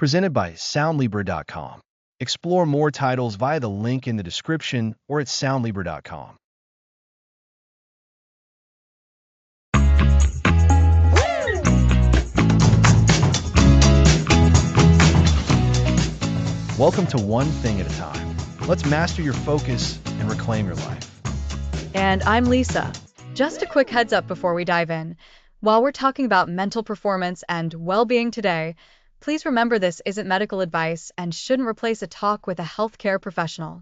presented by Soundlibra.com. Explore more titles via the link in the description or at Soundlibra.com. Welcome to One Thing at a Time. Let's master your focus and reclaim your life. And I'm Lisa. Just a quick heads up before we dive in. While we're talking about mental performance and well-being today, please remember this isn't medical advice and shouldn't replace a talk with a healthcare professional.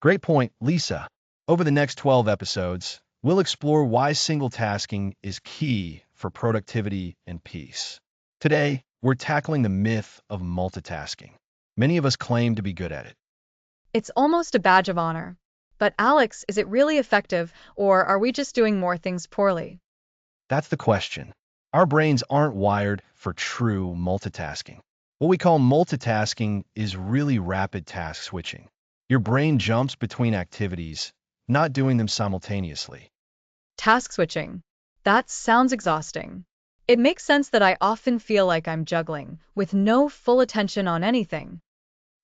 Great point, Lisa. Over the next 12 episodes, we'll explore why single tasking is key for productivity and peace. Today, we're tackling the myth of multitasking. Many of us claim to be good at it. It's almost a badge of honor. But Alex, is it really effective, or are we just doing more things poorly? That's the question. Our brains aren't wired for true multitasking. What we call multitasking is really rapid task switching. Your brain jumps between activities, not doing them simultaneously. Task switching. That sounds exhausting. It makes sense that I often feel like I'm juggling, with no full attention on anything.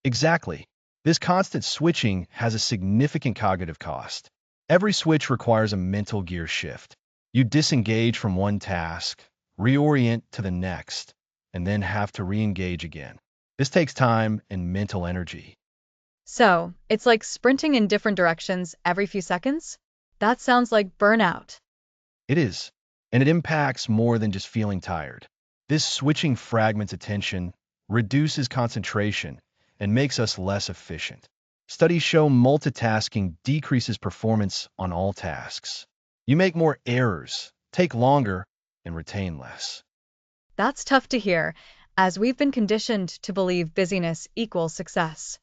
Exactly. This constant switching has a significant cognitive cost. Every switch requires a mental gear shift. You disengage from one task, reorient to the next, and then have to re-engage again. This takes time and mental energy. So, it's like sprinting in different directions every few seconds? That sounds like burnout. It is, and it impacts more than just feeling tired. This switching fragments attention, reduces concentration, and makes us less efficient. Studies show multitasking decreases performance on all tasks. You make more errors, take longer, and retain less. That's tough to hear, as we've been conditioned to believe busyness equals success.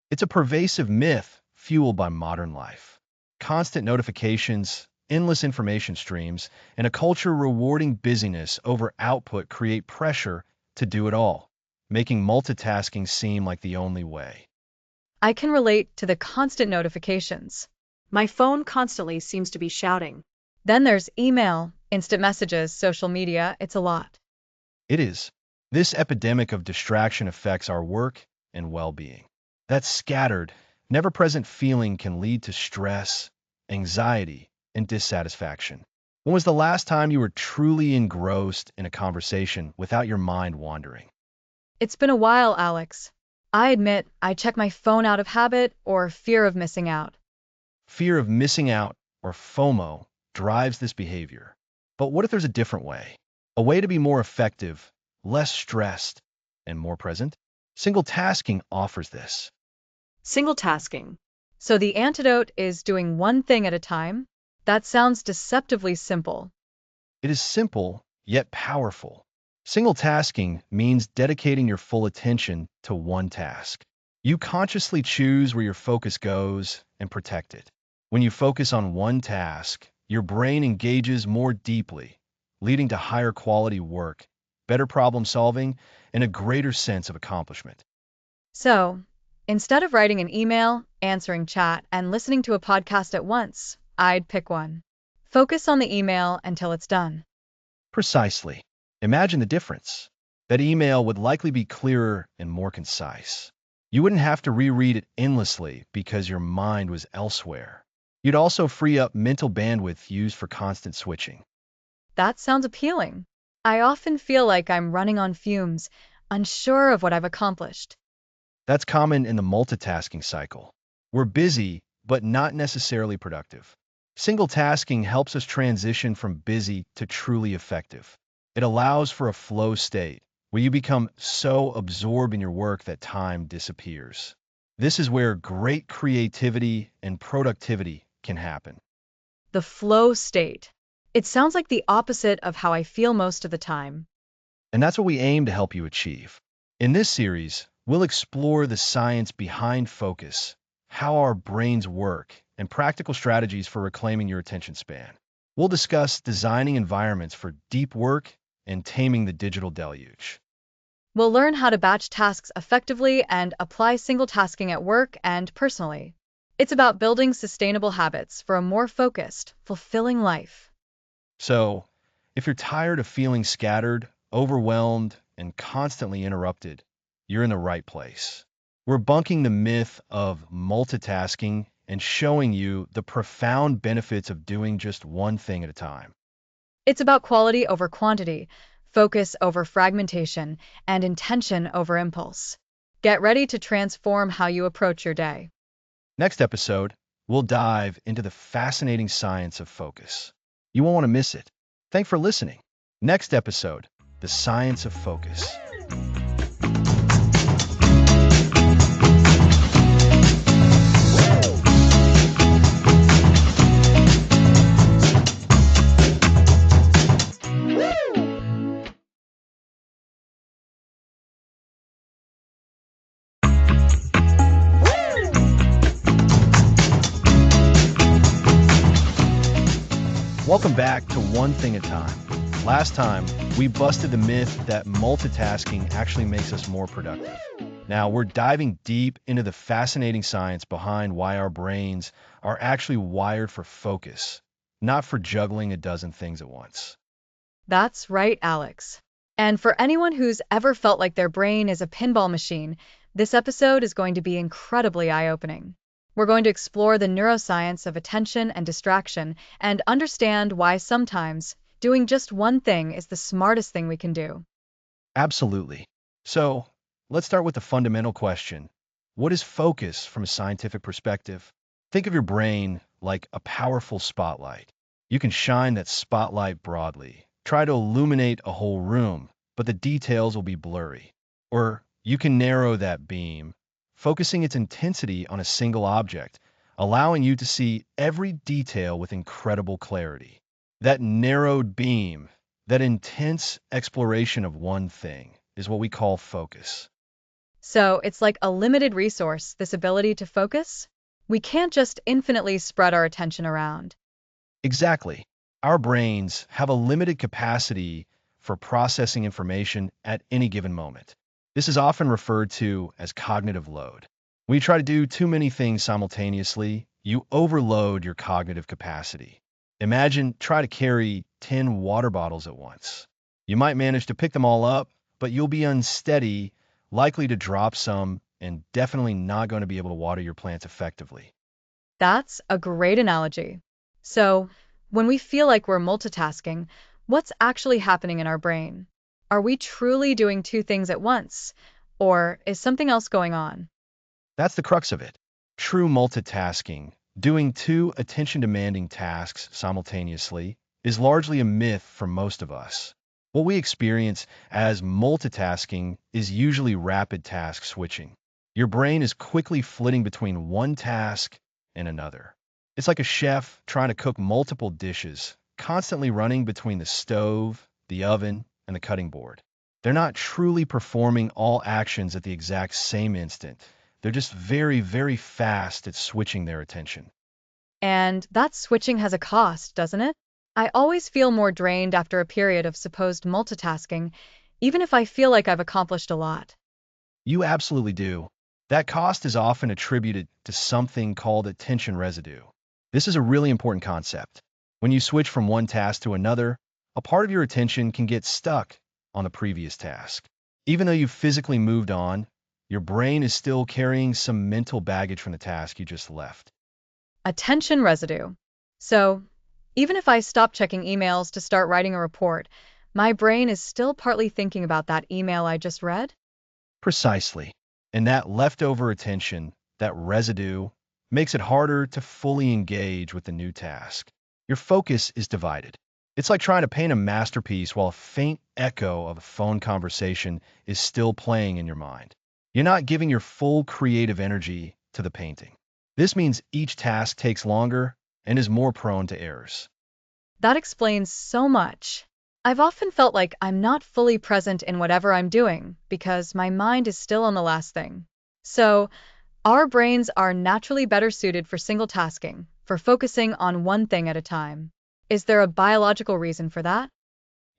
It's a pervasive myth fueled by modern life. Constant notifications, endless information streams, and a culture rewarding busyness over output create pressure to do it all, making multitasking seem like the only way. I can relate to the constant notifications. My phone constantly seems to be shouting. Then there's email, instant messages, social media, it's a lot. It is. This epidemic of distraction affects our work and well-being. That scattered, never-present feeling can lead to stress, anxiety, and dissatisfaction. When was the last time you were truly engrossed in a conversation without your mind wandering? It's been a while, Alex. I admit I check my phone out of habit or fear of missing out. Fear of missing out, or FOMO, drives this behavior. But what if there's a different way? A way to be more effective, less stressed, and more present? Single tasking offers this. Single tasking. So the antidote is doing one thing at a time? That sounds deceptively simple. It is simple, yet powerful. Single tasking means dedicating your full attention to one task. You consciously choose where your focus goes and protect it. When you focus on one task, your brain engages more deeply, leading to higher quality work, better problem solving, and a greater sense of accomplishment. So, instead of writing an email, answering chat, and listening to a podcast at once, I'd pick one. Focus on the email until it's done. Precisely. Imagine the difference. That email would likely be clearer and more concise. You wouldn't have to reread it endlessly because your mind was elsewhere. You'd also free up mental bandwidth used for constant switching. That sounds appealing. I often feel like I'm running on fumes, unsure of what I've accomplished. That's common in the multitasking cycle. We're busy, but not necessarily productive. Single tasking helps us transition from busy to truly effective. It allows for a flow state where you become so absorbed in your work that time disappears. This is where great creativity and productivity can happen. The flow state. It sounds like the opposite of how I feel most of the time. And that's what we aim to help you achieve. In this series, we'll explore the science behind focus, how our brains work, and practical strategies for reclaiming your attention span. We'll discuss designing environments for deep work and taming the digital deluge. We'll learn how to batch tasks effectively and apply single tasking at work and personally. It's about building sustainable habits for a more focused, fulfilling life. So, if you're tired of feeling scattered, overwhelmed, and constantly interrupted, you're in the right place. We're bunking the myth of multitasking and showing you the profound benefits of doing just one thing at a time. It's about quality over quantity, focus over fragmentation, and intention over impulse. Get ready to transform how you approach your day. Next episode, we'll dive into the fascinating science of focus. You won't want to miss it. Thanks for listening. Next episode, the science of focus. Welcome back to One Thing at a Time. Last time, we busted the myth that multitasking actually makes us more productive. Now, we're diving deep into the fascinating science behind why our brains are actually wired for focus, not for juggling a dozen things at once. That's right, Alex. And for anyone who's ever felt like their brain is a pinball machine, this episode is going to be incredibly eye-opening. We're going to explore the neuroscience of attention and distraction and understand why sometimes doing just one thing is the smartest thing we can do. Absolutely. So, let's start with the fundamental question. What is focus from a scientific perspective? Think of your brain like a powerful spotlight. You can shine that spotlight broadly, try to illuminate a whole room, but the details will be blurry. Or you can narrow that beam, focusing its intensity on a single object, allowing you to see every detail with incredible clarity. That narrowed beam, that intense exploration of one thing, is what we call focus. So it's like a limited resource, this ability to focus. We can't just infinitely spread our attention around. Exactly. Our brains have a limited capacity for processing information at any given moment. This is often referred to as cognitive load. When you try to do too many things simultaneously, you overload your cognitive capacity. Imagine try to carry 10 water bottles at once. You might manage to pick them all up, but you'll be unsteady, likely to drop some, and definitely not going to be able to water your plants effectively. That's a great analogy. So, when we feel like we're multitasking, what's actually happening in our brain? Are we truly doing two things at once? Or is something else going on? That's the crux of it. True multitasking, doing two attention-demanding tasks simultaneously, is largely a myth for most of us. What we experience as multitasking is usually rapid task switching. Your brain is quickly flitting between one task and another. It's like a chef trying to cook multiple dishes, constantly running between the stove, the oven, and the cutting board. They're not truly performing all actions at the exact same instant. They're just very, very fast at switching their attention. And that switching has a cost, doesn't it? I always feel more drained after a period of supposed multitasking, even if I feel like I've accomplished a lot. You absolutely do. That cost is often attributed to something called attention residue. This is a really important concept. When you switch from one task to another, a part of your attention can get stuck on the previous task. Even though you've physically moved on, your brain is still carrying some mental baggage from the task you just left. Attention residue. So, even if I stop checking emails to start writing a report, my brain is still partly thinking about that email I just read? Precisely. And that leftover attention, that residue, makes it harder to fully engage with the new task. Your focus is divided. It's like trying to paint a masterpiece while a faint echo of a phone conversation is still playing in your mind. You're not giving your full creative energy to the painting. This means each task takes longer and is more prone to errors. That explains so much. I've often felt like I'm not fully present in whatever I'm doing because my mind is still on the last thing. So, our brains are naturally better suited for single tasking, for focusing on one thing at a time. Is there a biological reason for that?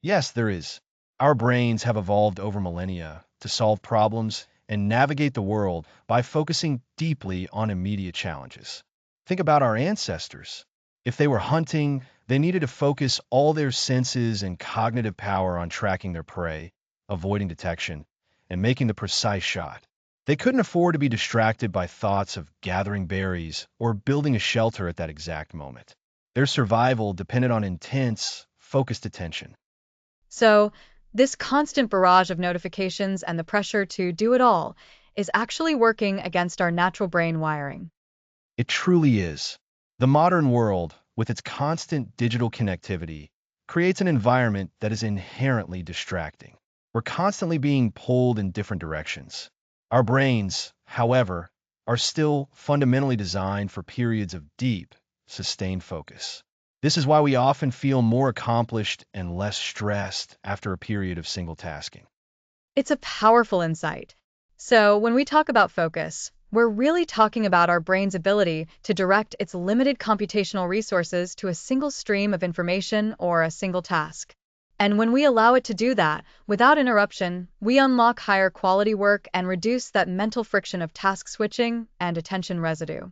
Yes, there is. Our brains have evolved over millennia to solve problems and navigate the world by focusing deeply on immediate challenges. Think about our ancestors. If they were hunting, they needed to focus all their senses and cognitive power on tracking their prey, avoiding detection, and making the precise shot. They couldn't afford to be distracted by thoughts of gathering berries or building a shelter at that exact moment. Their survival depended on intense, focused attention. So, this constant barrage of notifications and the pressure to do it all is actually working against our natural brain wiring. It truly is. The modern world, with its constant digital connectivity, creates an environment that is inherently distracting. We're constantly being pulled in different directions. Our brains, however, are still fundamentally designed for periods of deep, sustained focus. This is why we often feel more accomplished and less stressed after a period of single tasking. It's a powerful insight. So, when we talk about focus, we're really talking about our brain's ability to direct its limited computational resources to a single stream of information or a single task. And when we allow it to do that without interruption, we unlock higher quality work and reduce that mental friction of task switching and attention residue.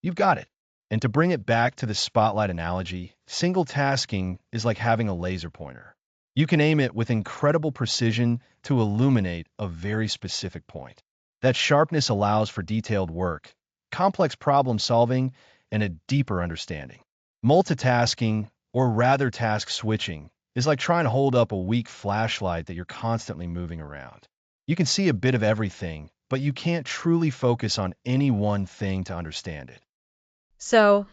You've got it. And to bring it back to the spotlight analogy, single tasking is like having a laser pointer. You can aim it with incredible precision to illuminate a very specific point. That sharpness allows for detailed work, complex problem solving, and a deeper understanding. Multitasking, or rather task switching, is like trying to hold up a weak flashlight that you're constantly moving around. You can see a bit of everything, but you can't truly focus on any one thing to understand it. So,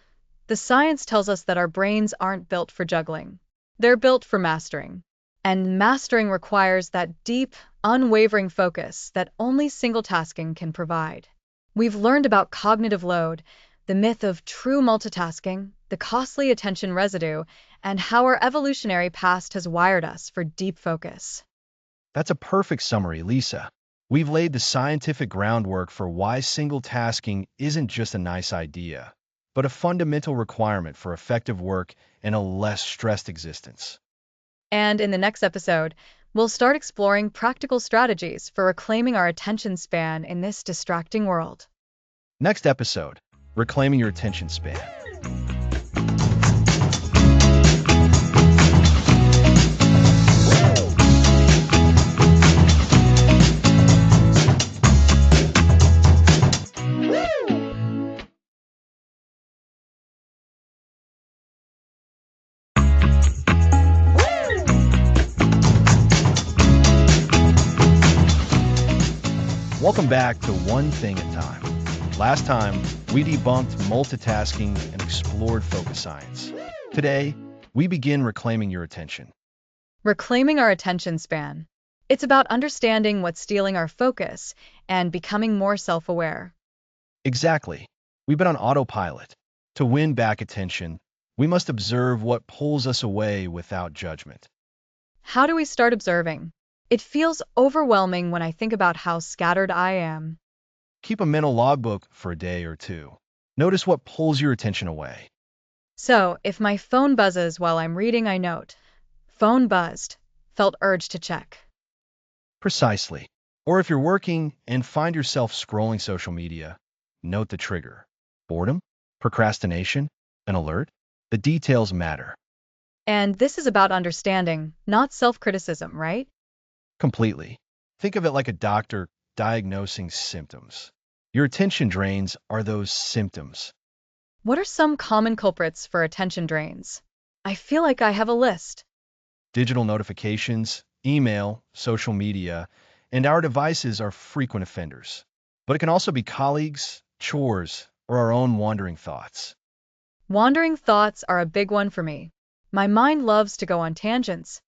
the science tells us that our brains aren't built for juggling. They're built for mastering. And mastering requires that deep, unwavering focus that only single tasking can provide. We've learned about cognitive load, the myth of true multitasking, the costly attention residue, and how our evolutionary past has wired us for deep focus. That's a perfect summary, Lisa. We've laid the scientific groundwork for why single tasking isn't just a nice idea, but a fundamental requirement for effective work and a less stressed existence. And in the next episode, we'll start exploring practical strategies for reclaiming our attention span in this distracting world. Next episode, reclaiming your attention span. Welcome back to One Thing at a Time. Last time, we debunked multitasking and explored focus science. Today, we begin reclaiming your attention. Reclaiming our attention span. It's about understanding what's stealing our focus and becoming more self-aware. Exactly. We've been on autopilot. To win back attention, we must observe what pulls us away without judgment. How do we start observing? It feels overwhelming when I think about how scattered I am. Keep a mental logbook for a day or two. Notice what pulls your attention away. So, if my phone buzzes while I'm reading, I note, phone buzzed, felt urge to check. Precisely. Or if you're working and find yourself scrolling social media, note the trigger. Boredom? Procrastination? An alert? The details matter. And this is about understanding, not self-criticism, right? Completely. Think of it like a doctor diagnosing symptoms. Your attention drains are those symptoms. What are some common culprits for attention drains? I feel like I have a list. Digital notifications, email, social media, and our devices are frequent offenders. But it can also be colleagues, chores, or our own wandering thoughts. Wandering thoughts are a big one for me. My mind loves to go on tangents.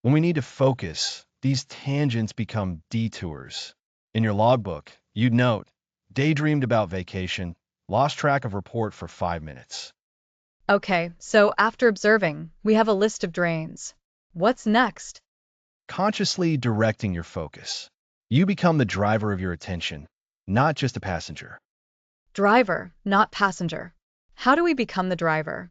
When we need to focus, these tangents become detours. In your logbook, you'd note, daydreamed about vacation, lost track of report for 5 minutes. Okay, so after observing, we have a list of drains. What's next? Consciously directing your focus. You become the driver of your attention, not just a passenger. Driver, not passenger. How do we become the driver?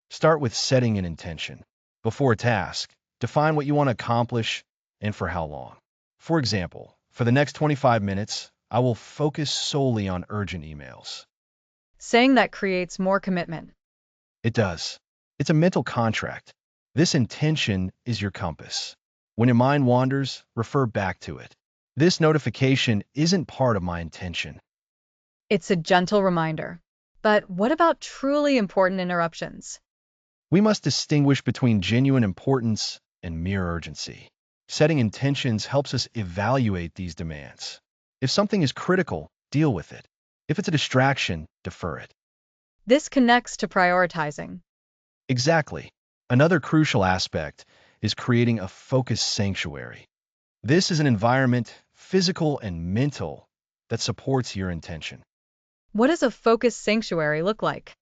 Start with setting an intention. Before a task, define what you want to accomplish and for how long. For example, for the next 25 minutes, I will focus solely on urgent emails. Saying that creates more commitment. It does. It's a mental contract. This intention is your compass. When your mind wanders, refer back to it. This notification isn't part of my intention. It's a gentle reminder. But what about truly important interruptions? We must distinguish between genuine importance and mere urgency. Setting intentions helps us evaluate these demands. If something is critical, deal with it. If it's a distraction, defer it. This connects to prioritizing. Exactly. Another crucial aspect is creating a focused sanctuary. This is an environment, physical and mental, that supports your intention. What does a focused sanctuary look like?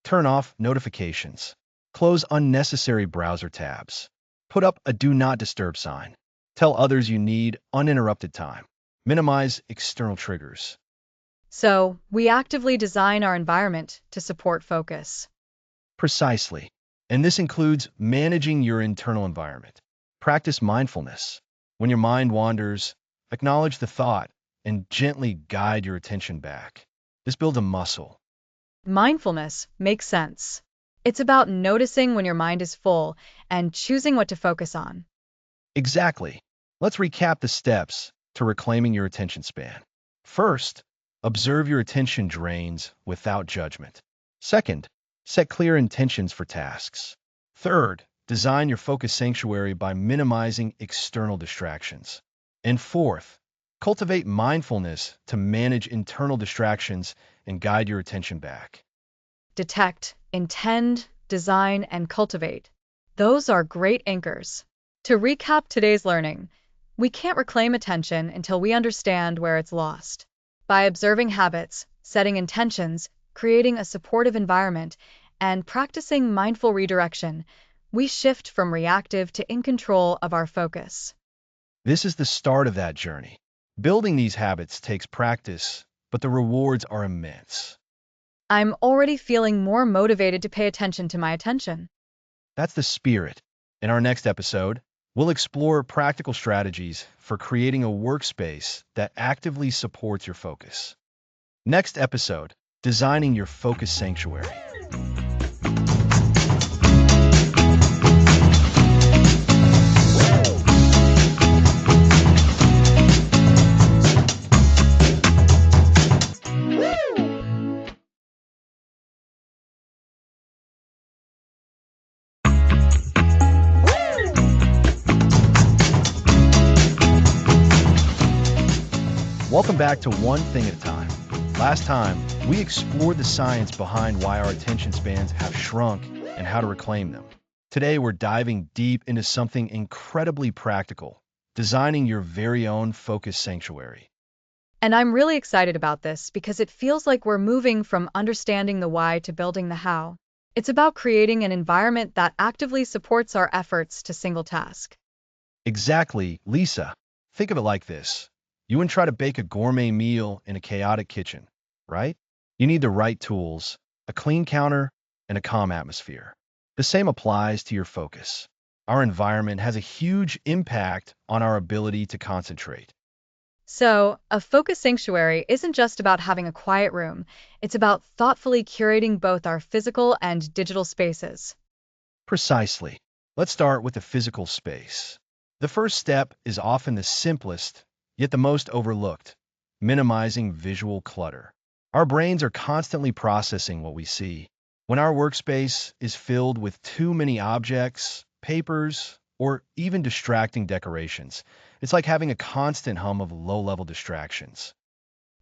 Turn off notifications. Close unnecessary browser tabs. Put up a do not disturb sign. Tell others you need uninterrupted time. Minimize external triggers. So, we actively design our environment to support focus. Precisely. And this includes managing your internal environment. Practice mindfulness. When your mind wanders, acknowledge the thought and gently guide your attention back. This builds a muscle. Mindfulness makes sense. It's about noticing when your mind is full and choosing what to focus on. Exactly. Let's recap the steps to reclaiming your attention span. First, observe your attention drains without judgment. Second, set clear intentions for tasks. Third, design your focus sanctuary by minimizing external distractions. And fourth, cultivate mindfulness to manage internal distractions and guide your attention back. Detect, intend, design, and cultivate. Those are great anchors. To recap today's learning, we can't reclaim attention until we understand where it's lost. By observing habits, setting intentions, creating a supportive environment, and practicing mindful redirection, we shift from reactive to in control of our focus. This is the start of that journey. Building these habits takes practice, but the rewards are immense. I'm already feeling more motivated to pay attention to my attention. That's the spirit. In our next episode, we'll explore practical strategies for creating a workspace that actively supports your focus. Next episode, designing your focus sanctuary. Welcome back to One Thing at a Time. Last time, we explored the science behind why our attention spans have shrunk and how to reclaim them. Today, we're diving deep into something incredibly practical, designing your very own focus sanctuary. And I'm really excited about this because it feels like we're moving from understanding the why to building the how. It's about creating an environment that actively supports our efforts to single task. Exactly, Lisa. Think of it like this. You wouldn't try to bake a gourmet meal in a chaotic kitchen, right? You need the right tools, a clean counter, and a calm atmosphere. The same applies to your focus. Our environment has a huge impact on our ability to concentrate. So, a focus sanctuary isn't just about having a quiet room, it's about thoughtfully curating both our physical and digital spaces. Precisely. Let's start with the physical space. The first step is often the simplest, yet the most overlooked, minimizing visual clutter. Our brains are constantly processing what we see. When our workspace is filled with too many objects, papers, or even distracting decorations, it's like having a constant hum of low-level distractions.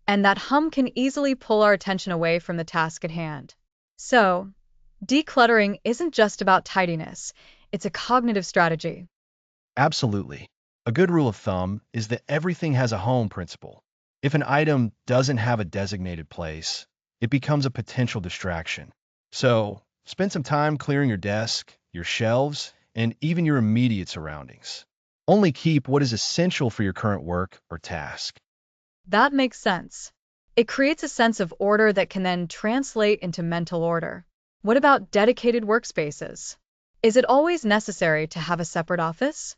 And that hum can easily pull our attention away from the task at hand. So, decluttering isn't just about tidiness, it's a cognitive strategy. Absolutely. A good rule of thumb is that everything has a home principle. If an item doesn't have a designated place, it becomes a potential distraction. So, spend some time clearing your desk, your shelves, and even your immediate surroundings. Only keep what is essential for your current work or task. That makes sense. It creates a sense of order that can then translate into mental order. What about dedicated workspaces? Is it always necessary to have a separate office?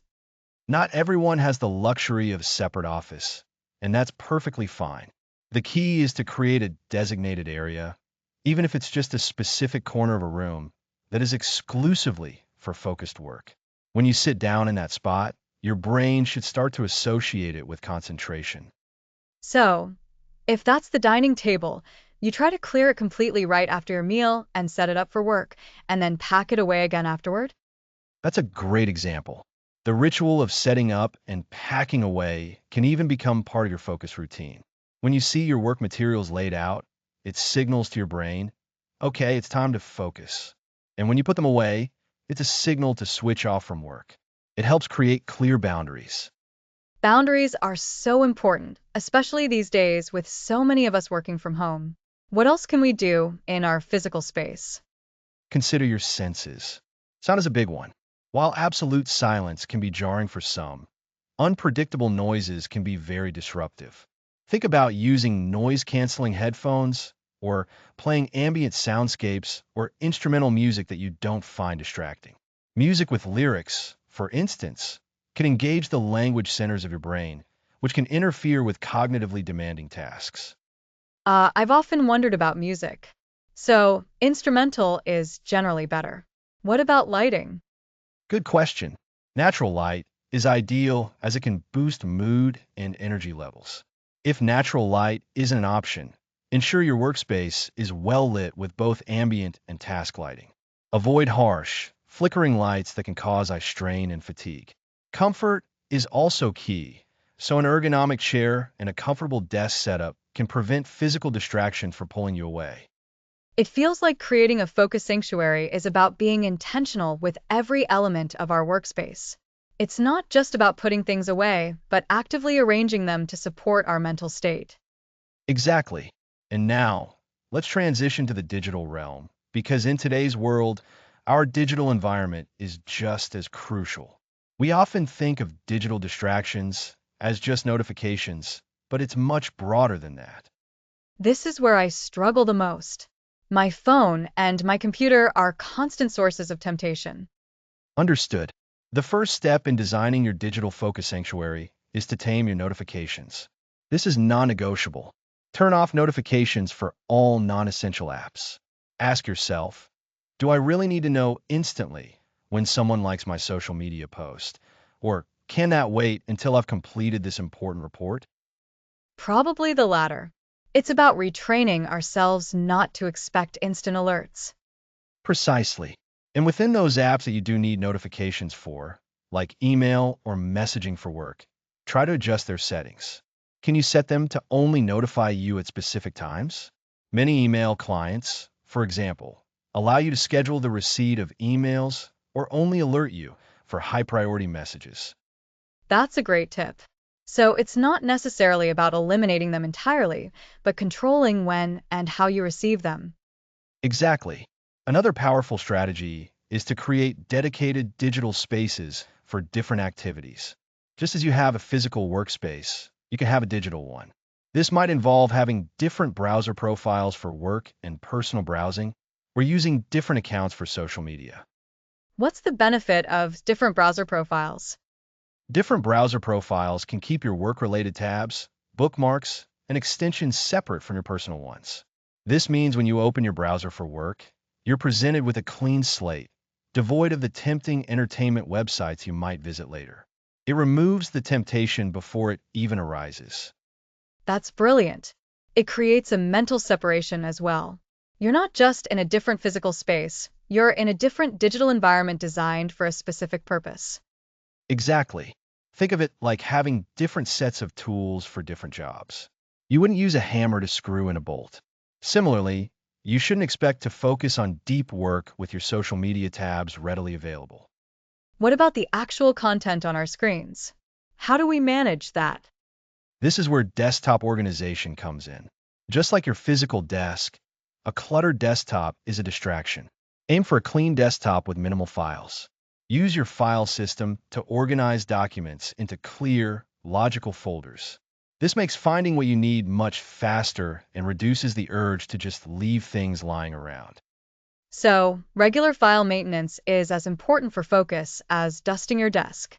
Not everyone has the luxury of a separate office, and that's perfectly fine. The key is to create a designated area, even if it's just a specific corner of a room, that is exclusively for focused work. When you sit down in that spot, Your brain should start to associate it with concentration. So, if that's the dining table, you try to clear it completely right after your meal and set it up for work, and then pack it away again afterward? That's a great example. The ritual of setting up and packing away can even become part of your focus routine. When you see your work materials laid out, it signals to your brain, okay, it's time to focus. And when you put them away, it's a signal to switch off from work. It helps create clear boundaries. Boundaries are so important, especially these days with so many of us working from home. What else can we do in our physical space? Consider your senses. Sound is a big one. While absolute silence can be jarring for some, unpredictable noises can be very disruptive. Think about using noise-canceling headphones or playing ambient soundscapes or instrumental music that you don't find distracting. Music with lyrics, for instance, can engage the language centers of your brain, which can interfere with cognitively demanding tasks. I've often wondered about music. So, instrumental is generally better. What about lighting? Good question. Natural light is ideal as it can boost mood and energy levels. If natural light isn't an option, ensure your workspace is well lit with both ambient and task lighting. Avoid harsh, flickering lights that can cause eye strain and fatigue. Comfort is also key, so an ergonomic chair and a comfortable desk setup can prevent physical distraction from pulling you away. It feels like creating a focus sanctuary is about being intentional with every element of our workspace. It's not just about putting things away, but actively arranging them to support our mental state. Exactly. And now, let's transition to the digital realm, because in today's world, our digital environment is just as crucial. We often think of digital distractions as just notifications, but it's much broader than that. This is where I struggle the most. My phone and my computer are constant sources of temptation. Understood. The first step in designing your digital focus sanctuary is to tame your notifications. This is non-negotiable. Turn off notifications for all non-essential apps. Ask yourself, do I really need to know instantly when someone likes my social media post? Or can that wait until I've completed this important report? Probably the latter. It's about retraining ourselves not to expect instant alerts. Precisely. And within those apps that you do need notifications for, like email or messaging for work, try to adjust their settings. Can you set them to only notify you at specific times? Many email clients, for example, allow you to schedule the receipt of emails or only alert you for high priority messages. That's a great tip. So it's not necessarily about eliminating them entirely, but controlling when and how you receive them. Exactly. Another powerful strategy is to create dedicated digital spaces for different activities. Just as you have a physical workspace, you can have a digital one. This might involve having different browser profiles for work and personal browsing, or using different accounts for social media. What's the benefit of different browser profiles? Different browser profiles can keep your work-related tabs, bookmarks, and extensions separate from your personal ones. This means when you open your browser for work, you're presented with a clean slate, devoid of the tempting entertainment websites you might visit later. It removes the temptation before it even arises. That's brilliant. It creates a mental separation as well. You're not just in a different physical space, you're in a different digital environment designed for a specific purpose. Exactly. Think of it like having different sets of tools for different jobs. You wouldn't use a hammer to screw in a bolt. Similarly, you shouldn't expect to focus on deep work with your social media tabs readily available. What about the actual content on our screens? How do we manage that? This is where desktop organization comes in. Just like your physical desk, a cluttered desktop is a distraction. Aim for a clean desktop with minimal files. Use your file system to organize documents into clear, logical folders. This makes finding what you need much faster and reduces the urge to just leave things lying around. So, regular file maintenance is as important for focus as dusting your desk.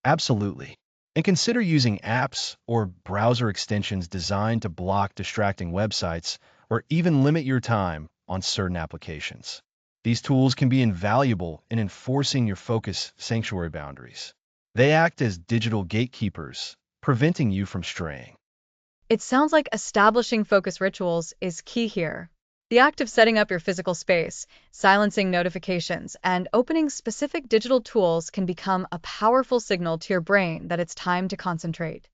Absolutely. And consider using apps or browser extensions designed to block distracting websites or even limit your time on certain applications. These tools can be invaluable in enforcing your focus sanctuary boundaries. They act as digital gatekeepers, preventing you from straying. It sounds like establishing focus rituals is key here. The act of setting up your physical space, silencing notifications, and opening specific digital tools can become a powerful signal to your brain that it's time to concentrate.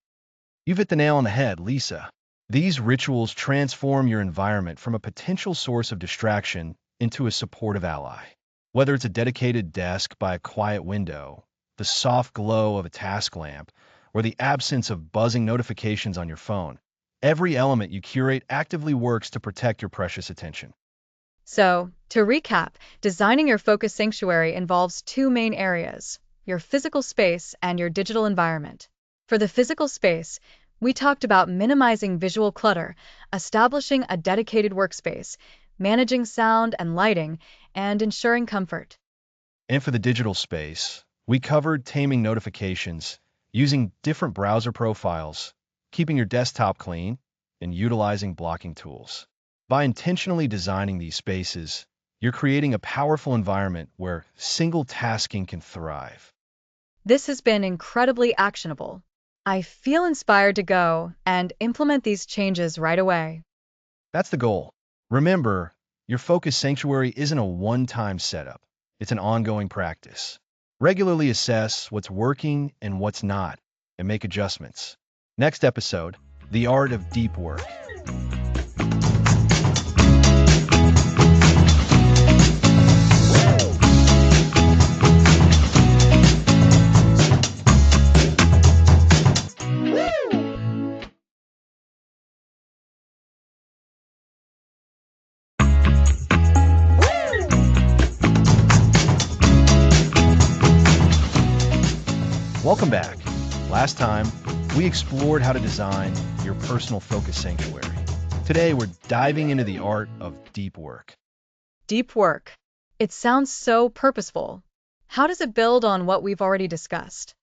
You've hit the nail on the head, Lisa. These rituals transform your environment from a potential source of distraction into a supportive ally. Whether it's a dedicated desk by a quiet window, the soft glow of a task lamp, or the absence of buzzing notifications on your phone, every element you curate actively works to protect your precious attention. So, to recap, designing your focus sanctuary involves two main areas: your physical space and your digital environment. For the physical space, we talked about minimizing visual clutter, establishing a dedicated workspace, managing sound and lighting, and ensuring comfort. And for the digital space, we covered taming notifications, using different browser profiles, keeping your desktop clean, and utilizing blocking tools. By intentionally designing these spaces, you're creating a powerful environment where single tasking can thrive. This has been incredibly actionable. I feel inspired to go and implement these changes right away. That's the goal. Remember, your focus sanctuary isn't a one-time setup. It's an ongoing practice. Regularly assess what's working and what's not, and make adjustments. Next episode, the art of deep work. Welcome back. Last time, we explored how to design your personal focus sanctuary. Today, we're diving into the art of deep work. Deep work. It sounds so purposeful. How does it build on what we've already discussed?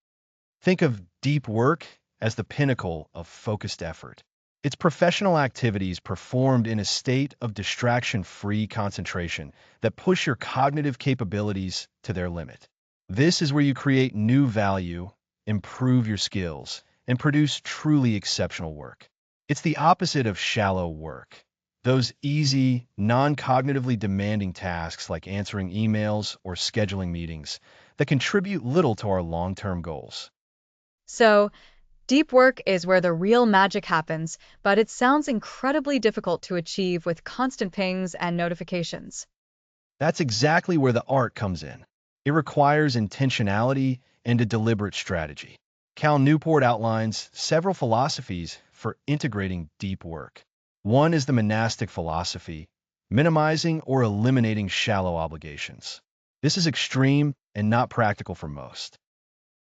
Think of deep work as the pinnacle of focused effort. It's professional activities performed in a state of distraction-free concentration that push your cognitive capabilities to their limit. This is where you create new value, improve your skills, and produce truly exceptional work. It's the opposite of shallow work. Those easy, non-cognitively demanding tasks like answering emails or scheduling meetings that contribute little to our long-term goals. So, deep work is where the real magic happens, but it sounds incredibly difficult to achieve with constant pings and notifications. That's exactly where the art comes in. It requires intentionality and a deliberate strategy. Cal Newport outlines several philosophies for integrating deep work. One is the monastic philosophy, minimizing or eliminating shallow obligations. This is extreme and not practical for most.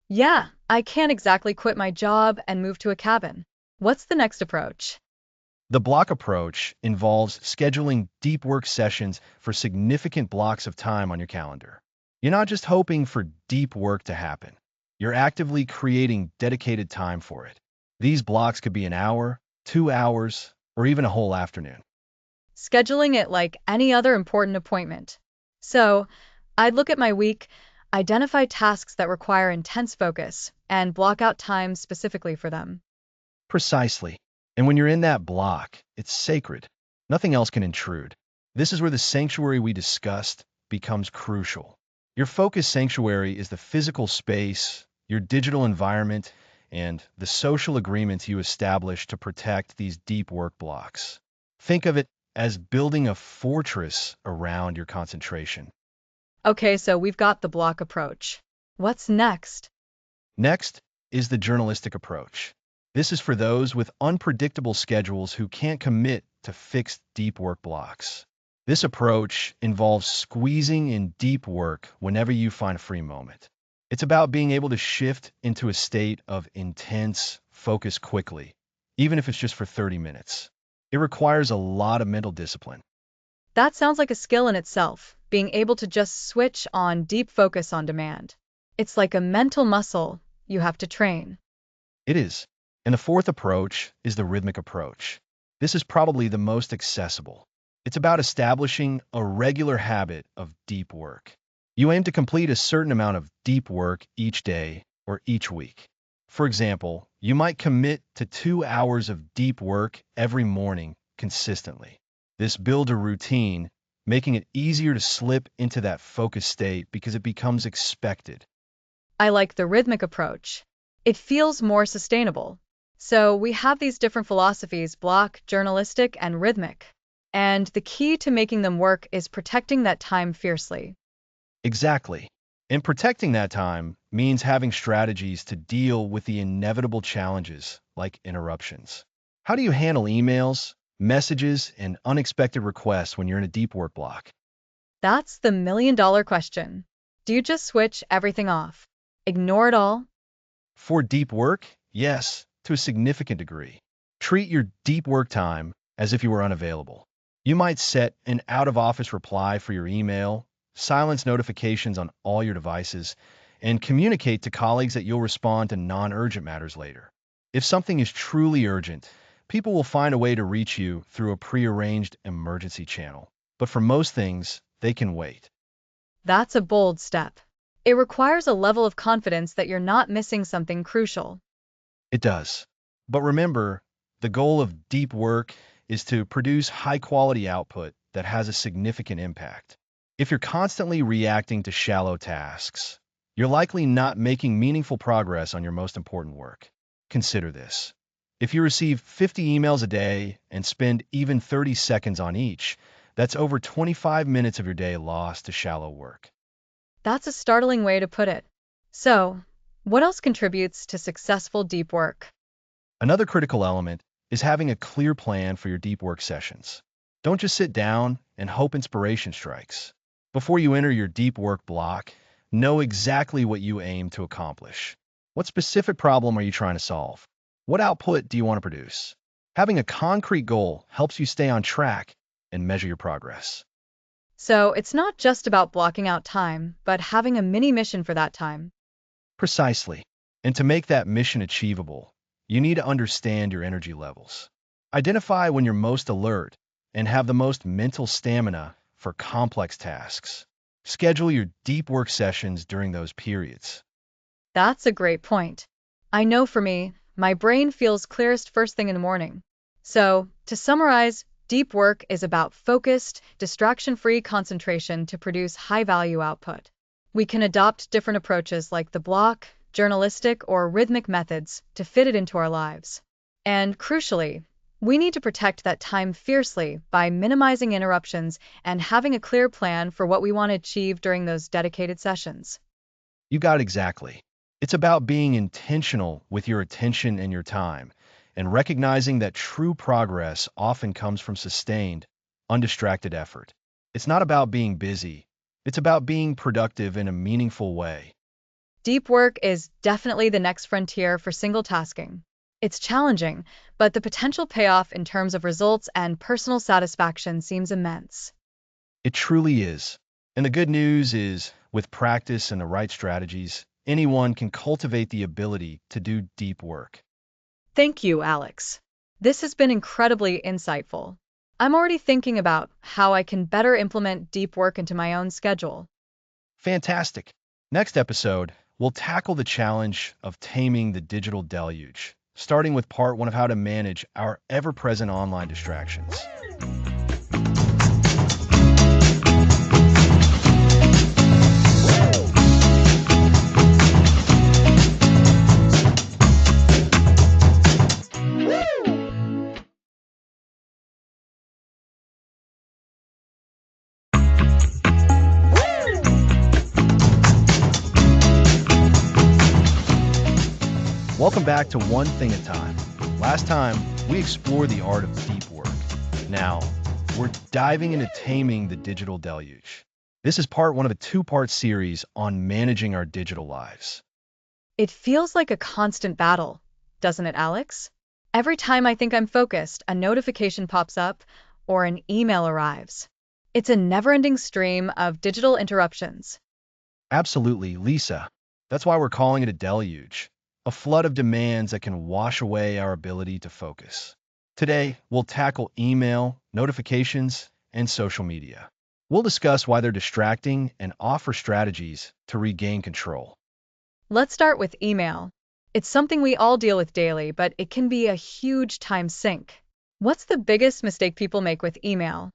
Yeah, I can't exactly quit my job and move to a cabin. What's the next approach? The block approach involves scheduling deep work sessions for significant blocks of time on your calendar. You're not just hoping for deep work to happen. You're actively creating dedicated time for it. These blocks could be an hour, 2 hours, or even a whole afternoon. Scheduling it like any other important appointment. So, I'd look at my week, identify tasks that require intense focus, and block out time specifically for them. Precisely. And when you're in that block, it's sacred. Nothing else can intrude. This is where the sanctuary we discussed becomes crucial. Your focus sanctuary is the physical space, your digital environment, and the social agreements you establish to protect these deep work blocks. Think of it as building a fortress around your concentration. Okay, so we've got the block approach. What's next? Next is the journalistic approach. This is for those with unpredictable schedules who can't commit to fixed deep work blocks. This approach involves squeezing in deep work whenever you find a free moment. It's about being able to shift into a state of intense focus quickly, even if it's just for 30 minutes. It requires a lot of mental discipline. That sounds like a skill in itself, being able to just switch on deep focus on demand. It's like a mental muscle you have to train. It is. And the fourth approach is the rhythmic approach. This is probably the most accessible. It's about establishing a regular habit of deep work. You aim to complete a certain amount of deep work each day, or each week. For example, you might commit to 2 hours of deep work every morning consistently. This builds a routine, making it easier to slip into that focused state because it becomes expected. I like the rhythmic approach. It feels more sustainable. So we have these different philosophies: block, journalistic, and rhythmic. And the key to making them work is protecting that time fiercely. Exactly. And protecting that time means having strategies to deal with the inevitable challenges like interruptions. How do you handle emails, messages, and unexpected requests when you're in a deep work block? That's the million-dollar question. Do you just switch everything off? Ignore it all? For deep work, yes, to a significant degree. Treat your deep work time as if you were unavailable. You might set an out-of-office reply for your email, silence notifications on all your devices, and communicate to colleagues that you'll respond to non-urgent matters later. If something is truly urgent, people will find a way to reach you through a prearranged emergency channel. But for most things, they can wait. That's a bold step. It requires a level of confidence that you're not missing something crucial. It does. But remember, the goal of deep work is to produce high-quality output that has a significant impact. If you're constantly reacting to shallow tasks, you're likely not making meaningful progress on your most important work. Consider this. If you receive 50 emails a day and spend even 30 seconds on each, that's over 25 minutes of your day lost to shallow work. That's a startling way to put it. So, what else contributes to successful deep work? Another critical element is having a clear plan for your deep work sessions. Don't just sit down and hope inspiration strikes. Before you enter your deep work block, know exactly what you aim to accomplish. What specific problem are you trying to solve? What output do you want to produce? Having a concrete goal helps you stay on track and measure your progress. So, it's not just about blocking out time, but having a mini mission for that time. Precisely. And to make that mission achievable, you need to understand your energy levels. Identify when you're most alert and have the most mental stamina for complex tasks. Schedule your deep work sessions during those periods. That's a great point. I know for me, my brain feels clearest first thing in the morning. So, to summarize, deep work is about focused, distraction-free concentration to produce high-value output. We can adopt different approaches like the block, journalistic, or rhythmic methods to fit it into our lives. And crucially, we need to protect that time fiercely by minimizing interruptions and having a clear plan for what we want to achieve during those dedicated sessions. You got it exactly. It's about being intentional with your attention and your time, and recognizing that true progress often comes from sustained, undistracted effort. It's not about being busy, it's about being productive in a meaningful way. Deep work is definitely the next frontier for single tasking. It's challenging, but the potential payoff in terms of results and personal satisfaction seems immense. It truly is. And the good news is, with practice and the right strategies, anyone can cultivate the ability to do deep work. Thank you, Alex. This has been incredibly insightful. I'm already thinking about how I can better implement deep work into my own schedule. Fantastic. Next episode, we'll tackle the challenge of taming the digital deluge, starting with part one of how to manage our ever-present online distractions. Welcome back to One Thing at a Time. Last time, we explored the art of deep work. Now, we're diving into taming the digital deluge. This is part one of a two-part series on managing our digital lives. It feels like a constant battle, doesn't it, Alex? Every time I think I'm focused, a notification pops up or an email arrives. It's a never-ending stream of digital interruptions. Absolutely, Lisa. That's why we're calling it a deluge, a flood of demands that can wash away our ability to focus. Today, we'll tackle email, notifications, and social media. We'll discuss why they're distracting and offer strategies to regain control. Let's start with email. It's something we all deal with daily, but it can be a huge time sink. What's the biggest mistake people make with email?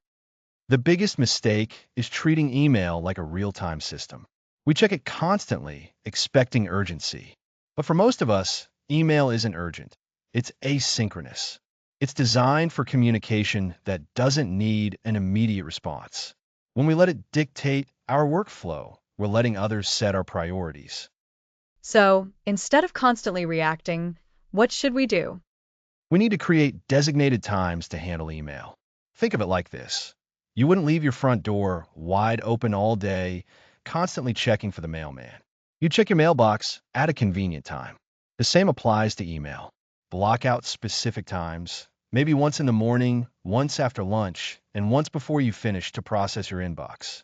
The biggest mistake is treating email like a real-time system. We check it constantly, expecting urgency. But for most of us, email isn't urgent. It's asynchronous. It's designed for communication that doesn't need an immediate response. When we let it dictate our workflow, we're letting others set our priorities. So, instead of constantly reacting, what should we do? We need to create designated times to handle email. Think of it like this. You wouldn't leave your front door wide open all day, constantly checking for the mailman. You check your mailbox at a convenient time. The same applies to email. Block out specific times, maybe once in the morning, once after lunch, and once before you finish to process your inbox.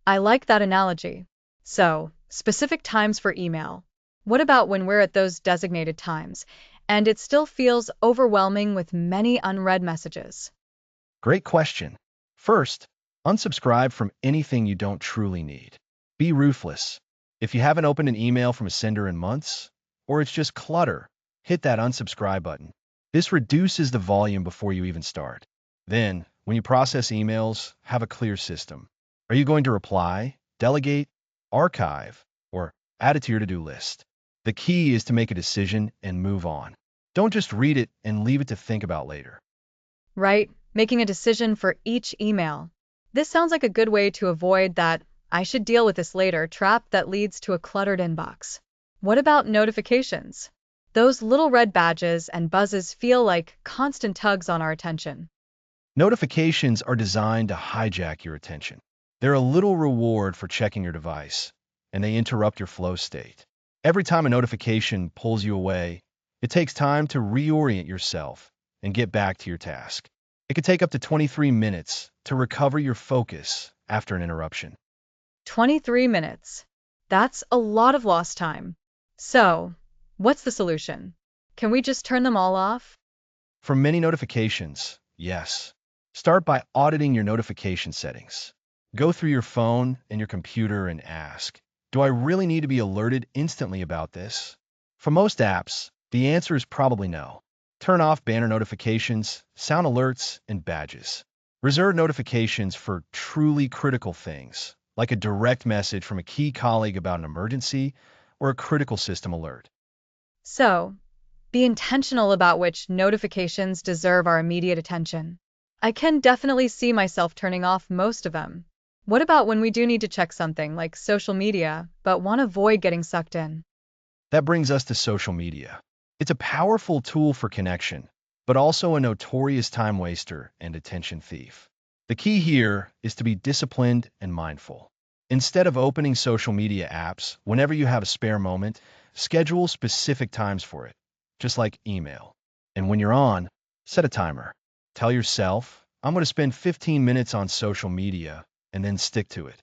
I like that analogy. So, specific times for email. What about when we're at those designated times and it still feels overwhelming with many unread messages? Great question. First, unsubscribe from anything you don't truly need. Be ruthless. If you haven't opened an email from a sender in months, or it's just clutter, hit that unsubscribe button. This reduces the volume before you even start. Then, when you process emails, have a clear system. Are you going to reply, delegate, archive, or add it to your to-do list? The key is to make a decision and move on. Don't just read it and leave it to think about later. Right? Making a decision for each email. This sounds like a good way to avoid that "I should deal with this later" trap that leads to a cluttered inbox. What about notifications? Those little red badges and buzzes feel like constant tugs on our attention. Notifications are designed to hijack your attention. They're a little reward for checking your device, and they interrupt your flow state. Every time a notification pulls you away, it takes time to reorient yourself and get back to your task. It could take up to 23 minutes to recover your focus after an interruption. 23 minutes. That's a lot of lost time. So, what's the solution? Can we just turn them all off? For many notifications, yes. Start by auditing your notification settings. Go through your phone and your computer and ask, do I really need to be alerted instantly about this? For most apps, the answer is probably no. Turn off banner notifications, sound alerts, and badges. Reserve notifications for truly critical things, like a direct message from a key colleague about an emergency or a critical system alert. So, be intentional about which notifications deserve our immediate attention. I can definitely see myself turning off most of them. What about when we do need to check something like social media, but want to avoid getting sucked in? That brings us to social media. It's a powerful tool for connection, but also a notorious time waster and attention thief. The key here is to be disciplined and mindful. Instead of opening social media apps whenever you have a spare moment, schedule specific times for it, just like email. And when you're on, set a timer. Tell yourself, I'm going to spend 15 minutes on social media, and then stick to it.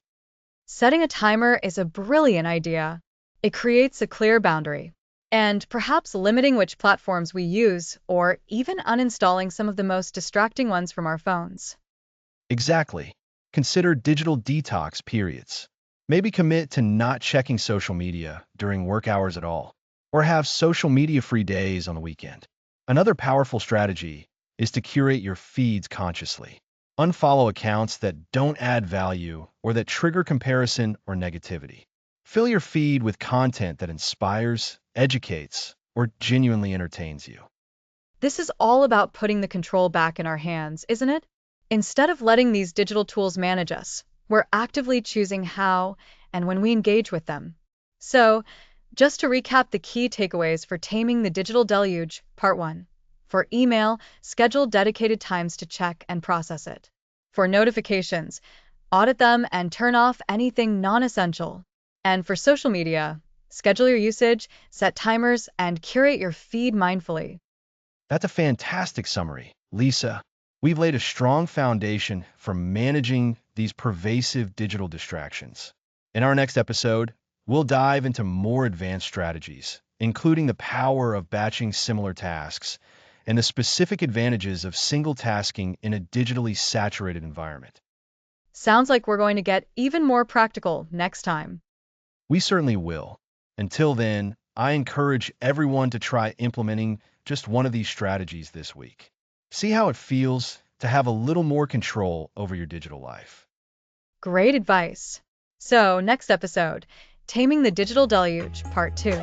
Setting a timer is a brilliant idea. It creates a clear boundary. And perhaps limiting which platforms we use, or even uninstalling some of the most distracting ones from our phones. Exactly. Consider digital detox periods. Maybe commit to not checking social media during work hours at all, or have social media-free days on the weekend. Another powerful strategy is to curate your feeds consciously. Unfollow accounts that don't add value or that trigger comparison or negativity. Fill your feed with content that inspires, educates, or genuinely entertains you. This is all about putting the control back in our hands, isn't it? Instead of letting these digital tools manage us, we're actively choosing how and when we engage with them. So, just to recap the key takeaways for taming the digital deluge, Part 1. For email, schedule dedicated times to check and process it. For notifications, audit them and turn off anything non-essential. And for social media, schedule your usage, set timers, and curate your feed mindfully. That's a fantastic summary, Lisa. We've laid a strong foundation for managing these pervasive digital distractions. In our next episode, we'll dive into more advanced strategies, including the power of batching similar tasks and the specific advantages of single tasking in a digitally saturated environment. Sounds like we're going to get even more practical next time. We certainly will. Until then, I encourage everyone to try implementing just one of these strategies this week. See how it feels to have a little more control over your digital life. Great advice. So, next episode, Taming the Digital Deluge, Part 2.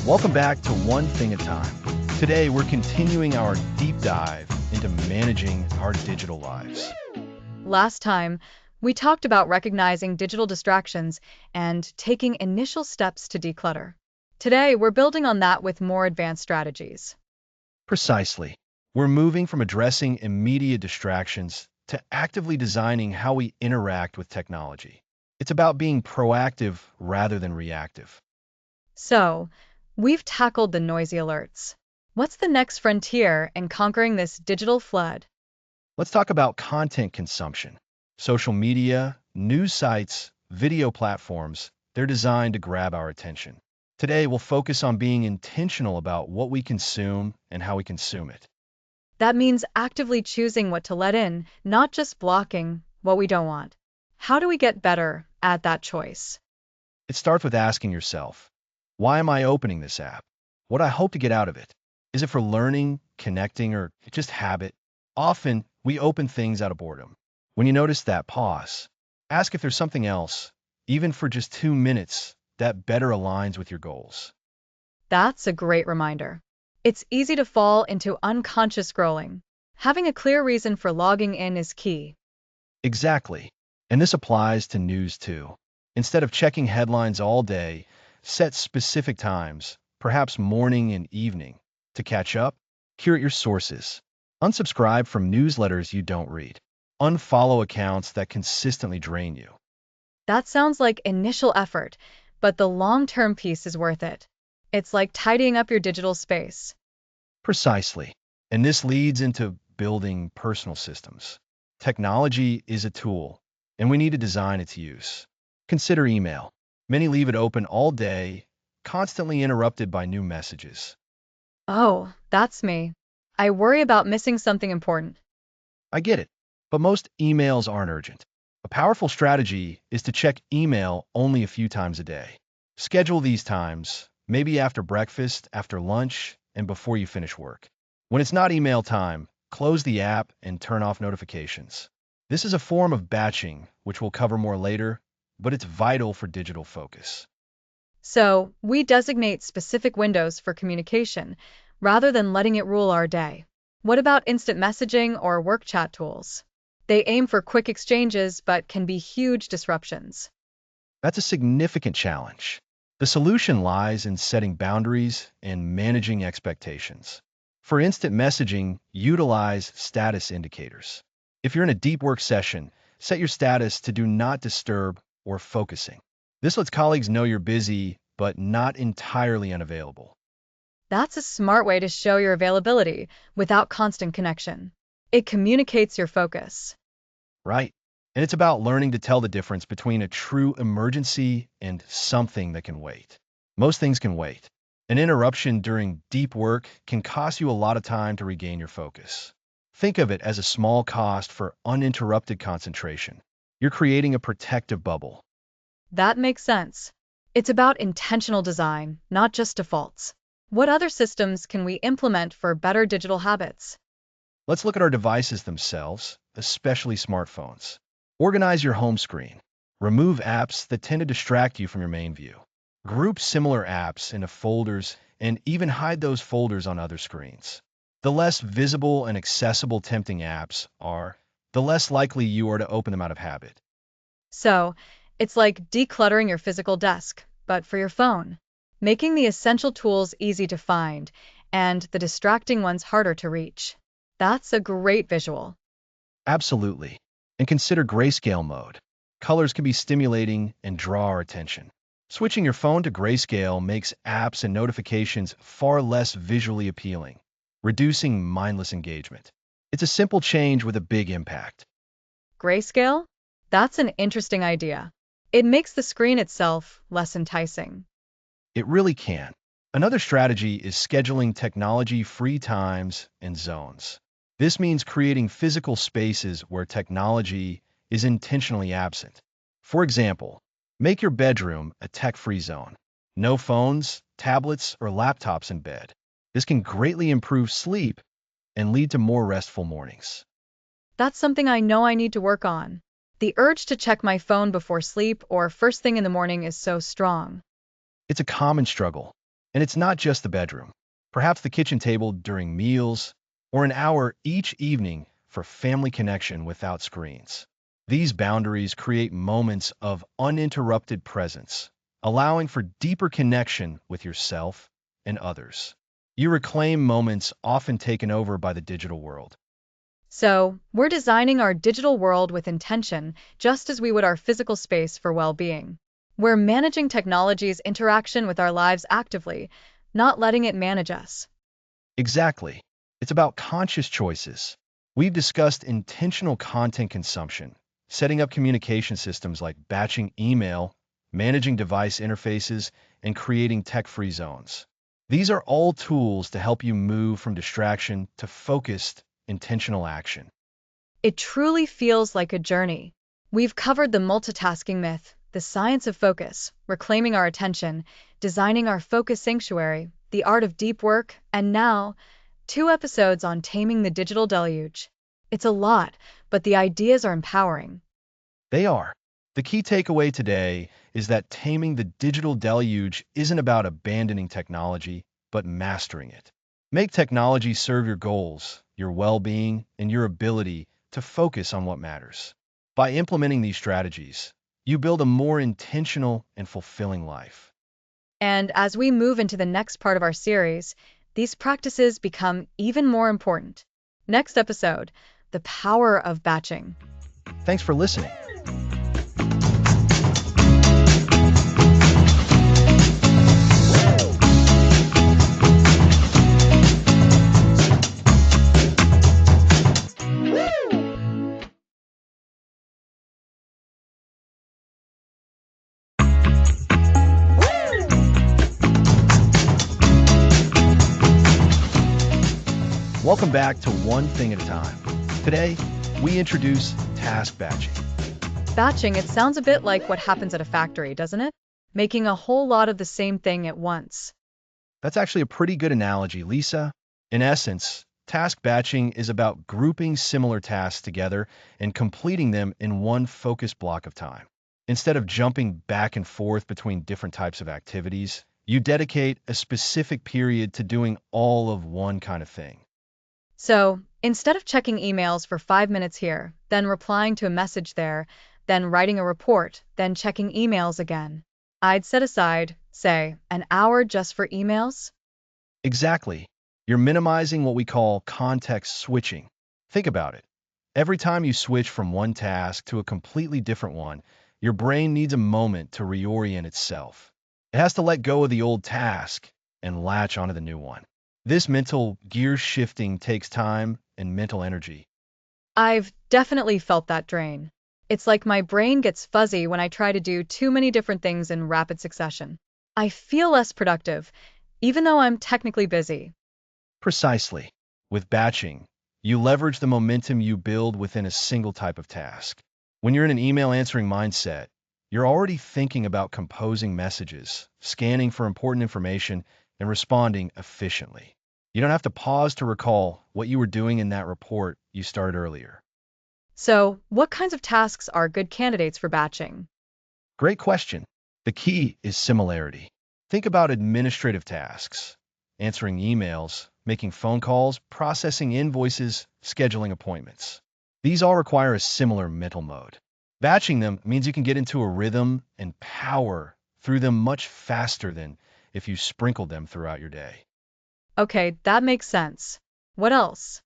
Welcome back to One Thing at a Time. Today, we're continuing our deep dive into managing our digital lives. Last time, we talked about recognizing digital distractions and taking initial steps to declutter. Today, we're building on that with more advanced strategies. Precisely. We're moving from addressing immediate distractions to actively designing how we interact with technology. It's about being proactive rather than reactive. So, we've tackled the noisy alerts. What's the next frontier in conquering this digital flood? Let's talk about content consumption. Social media, news sites, video platforms, they're designed to grab our attention. Today, we'll focus on being intentional about what we consume and how we consume it. That means actively choosing what to let in, not just blocking what we don't want. How do we get better at that choice? It starts with asking yourself, why am I opening this app? What I hope to get out of it? Is it for learning, connecting, or just habit? Often, we open things out of boredom. When you notice that, pause. Ask if there's something else, even for just 2 minutes, that better aligns with your goals. That's a great reminder. It's easy to fall into unconscious scrolling. Having a clear reason for logging in is key. Exactly. And this applies to news too. Instead of checking headlines all day, set specific times, perhaps morning and evening, to catch up. Curate your sources. Unsubscribe from newsletters you don't read. Unfollow accounts that consistently drain you. That sounds like initial effort, but the long-term piece is worth it. It's like tidying up your digital space. Precisely. And this leads into building personal systems. Technology is a tool, and we need to design its use. Consider email. Many leave it open all day, constantly interrupted by new messages. Oh, that's me. I worry about missing something important. I get it, but most emails aren't urgent. A powerful strategy is to check email only a few times a day. Schedule these times, maybe after breakfast, after lunch, and before you finish work. When it's not email time, close the app and turn off notifications. This is a form of batching, which we'll cover more later, but it's vital for digital focus. So, we designate specific windows for communication, rather than letting it rule our day. What about instant messaging or work chat tools? They aim for quick exchanges but can be huge disruptions. That's a significant challenge. The solution lies in setting boundaries and managing expectations. For instant messaging, utilize status indicators. If you're in a deep work session, set your status to do not disturb or focusing. This lets colleagues know you're busy, but not entirely unavailable. That's a smart way to show your availability without constant connection. It communicates your focus. Right. And it's about learning to tell the difference between a true emergency and something that can wait. Most things can wait. An interruption during deep work can cost you a lot of time to regain your focus. Think of it as a small cost for uninterrupted concentration. You're creating a protective bubble. That makes sense. It's about intentional design, not just defaults. What other systems can we implement for better digital habits? Let's look at our devices themselves, especially smartphones. Organize your home screen. Remove apps that tend to distract you from your main view. Group similar apps into folders and even hide those folders on other screens. The less visible and accessible tempting apps are, the less likely you are to open them out of habit. So, it's like decluttering your physical desk, but for your phone, making the essential tools easy to find and the distracting ones harder to reach. That's a great visual. Absolutely. And consider grayscale mode. Colors can be stimulating and draw our attention. Switching your phone to grayscale makes apps and notifications far less visually appealing. reducing mindless engagement. It's a simple change with a big impact. Grayscale? That's an interesting idea. It makes the screen itself less enticing. It really can. Another strategy is scheduling technology-free times and zones. This means creating physical spaces where technology is intentionally absent. For example, make your bedroom a tech-free zone. No phones, tablets, or laptops in bed. This can greatly improve sleep and lead to more restful mornings. That's something I know I need to work on. The urge to check my phone before sleep or first thing in the morning is so strong. It's a common struggle, and it's not just the bedroom. Perhaps the kitchen table during meals, or an hour each evening for family connection without screens. These boundaries create moments of uninterrupted presence, allowing for deeper connection with yourself and others. You reclaim moments often taken over by the digital world. So, we're designing our digital world with intention, just as we would our physical space for well-being. We're managing technology's interaction with our lives actively, not letting it manage us. Exactly. It's about conscious choices. We've discussed intentional content consumption, setting up communication systems like batching email, managing device interfaces, and creating tech-free zones. These are all tools to help you move from distraction to focused, intentional action. It truly feels like a journey. We've covered the multitasking myth, the science of focus, reclaiming our attention, designing our focus sanctuary, the art of deep work, and now, 2 episodes on taming the digital deluge. It's a lot, but the ideas are empowering. They are. The key takeaway today is that taming the digital deluge isn't about abandoning technology, but mastering it. Make technology serve your goals, your well-being, and your ability to focus on what matters. By implementing these strategies, you build a more intentional and fulfilling life. And as we move into the next part of our series, these practices become even more important. Next episode, the power of batching. Thanks for listening. Welcome back to One Thing at a Time. Today, we introduce task batching. Batching, it sounds a bit like what happens at a factory, doesn't it? Making a whole lot of the same thing at once. That's actually a pretty good analogy, Lisa. In essence, task batching is about grouping similar tasks together and completing them in one focused block of time. Instead of jumping back and forth between different types of activities, you dedicate a specific period to doing all of one kind of thing. So, instead of checking emails for 5 minutes here, then replying to a message there, then writing a report, then checking emails again, I'd set aside, say, an hour just for emails. Exactly. You're minimizing what we call context switching. Think about it. Every time you switch from one task to a completely different one, your brain needs a moment to reorient itself. It has to let go of the old task and latch onto the new one. This mental gear shifting takes time and mental energy. I've definitely felt that drain. It's like my brain gets fuzzy when I try to do too many different things in rapid succession. I feel less productive, even though I'm technically busy. Precisely. With batching, you leverage the momentum you build within a single type of task. When you're in an email answering mindset, you're already thinking about composing messages, scanning for important information, and responding efficiently. You don't have to pause to recall what you were doing in that report you started earlier. So, what kinds of tasks are good candidates for batching? Great question. The key is similarity. Think about administrative tasks, answering emails, making phone calls, processing invoices, scheduling appointments. These all require a similar mental mode. Batching them means you can get into a rhythm and power through them much faster than if you sprinkled them throughout your day. Okay, that makes sense. What else?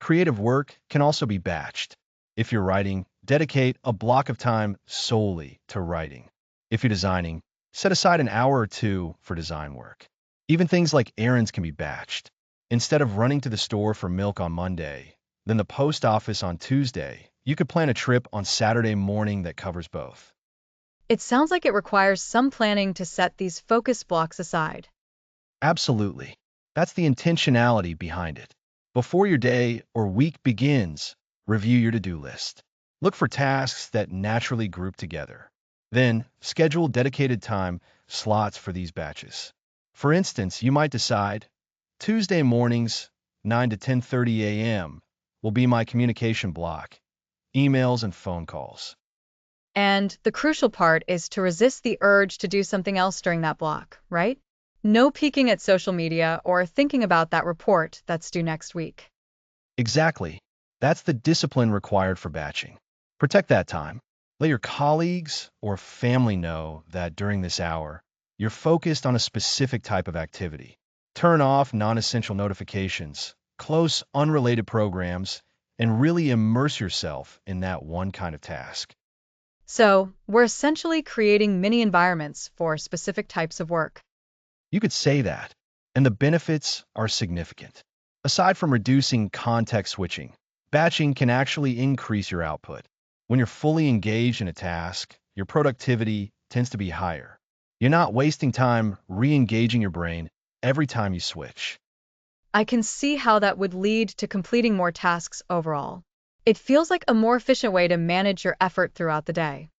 Creative work can also be batched. If you're writing, dedicate a block of time solely to writing. If you're designing, set aside an hour or two for design work. Even things like errands can be batched. Instead of running to the store for milk on Monday, then the post office on Tuesday, you could plan a trip on Saturday morning that covers both. It sounds like it requires some planning to set these focus blocks aside. Absolutely. That's the intentionality behind it. Before your day or week begins, review your to-do list. Look for tasks that naturally group together. Then, schedule dedicated time slots for these batches. For instance, you might decide Tuesday mornings, 9 to 10:30 a.m., will be my communication block, emails and phone calls. And the crucial part is to resist the urge to do something else during that block, right? No peeking at social media or thinking about that report that's due next week. Exactly. That's the discipline required for batching. Protect that time. Let your colleagues or family know that during this hour, you're focused on a specific type of activity. Turn off non-essential notifications, close unrelated programs, and really immerse yourself in that one kind of task. So, we're essentially creating mini environments for specific types of work. You could say that, and the benefits are significant. Aside from reducing context switching, batching can actually increase your output. When you're fully engaged in a task, your productivity tends to be higher. You're not wasting time re-engaging your brain every time you switch. I can see how that would lead to completing more tasks overall. It feels like a more efficient way to manage your effort throughout the day.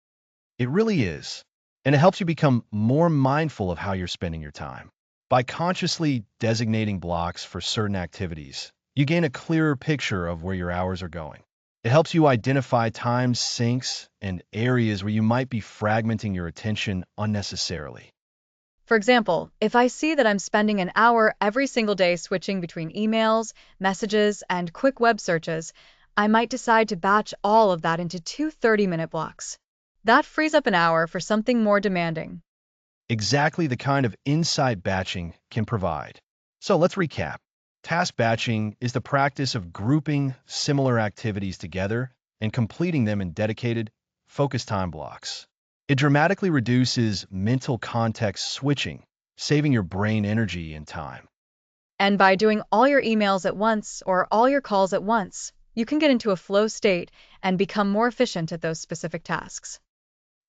It really is. And it helps you become more mindful of how you're spending your time. By consciously designating blocks for certain activities, you gain a clearer picture of where your hours are going. It helps you identify time sinks and areas where you might be fragmenting your attention unnecessarily. For example, if I see that I'm spending an hour every single day switching between emails, messages, and quick web searches, I might decide to batch all of that into two 30-minute blocks. That frees up an hour for something more demanding. Exactly the kind of insight batching can provide. So let's recap. Task batching is the practice of grouping similar activities together and completing them in dedicated, focused time blocks. It dramatically reduces mental context switching, saving your brain energy and time. And by doing all your emails at once or all your calls at once, you can get into a flow state and become more efficient at those specific tasks.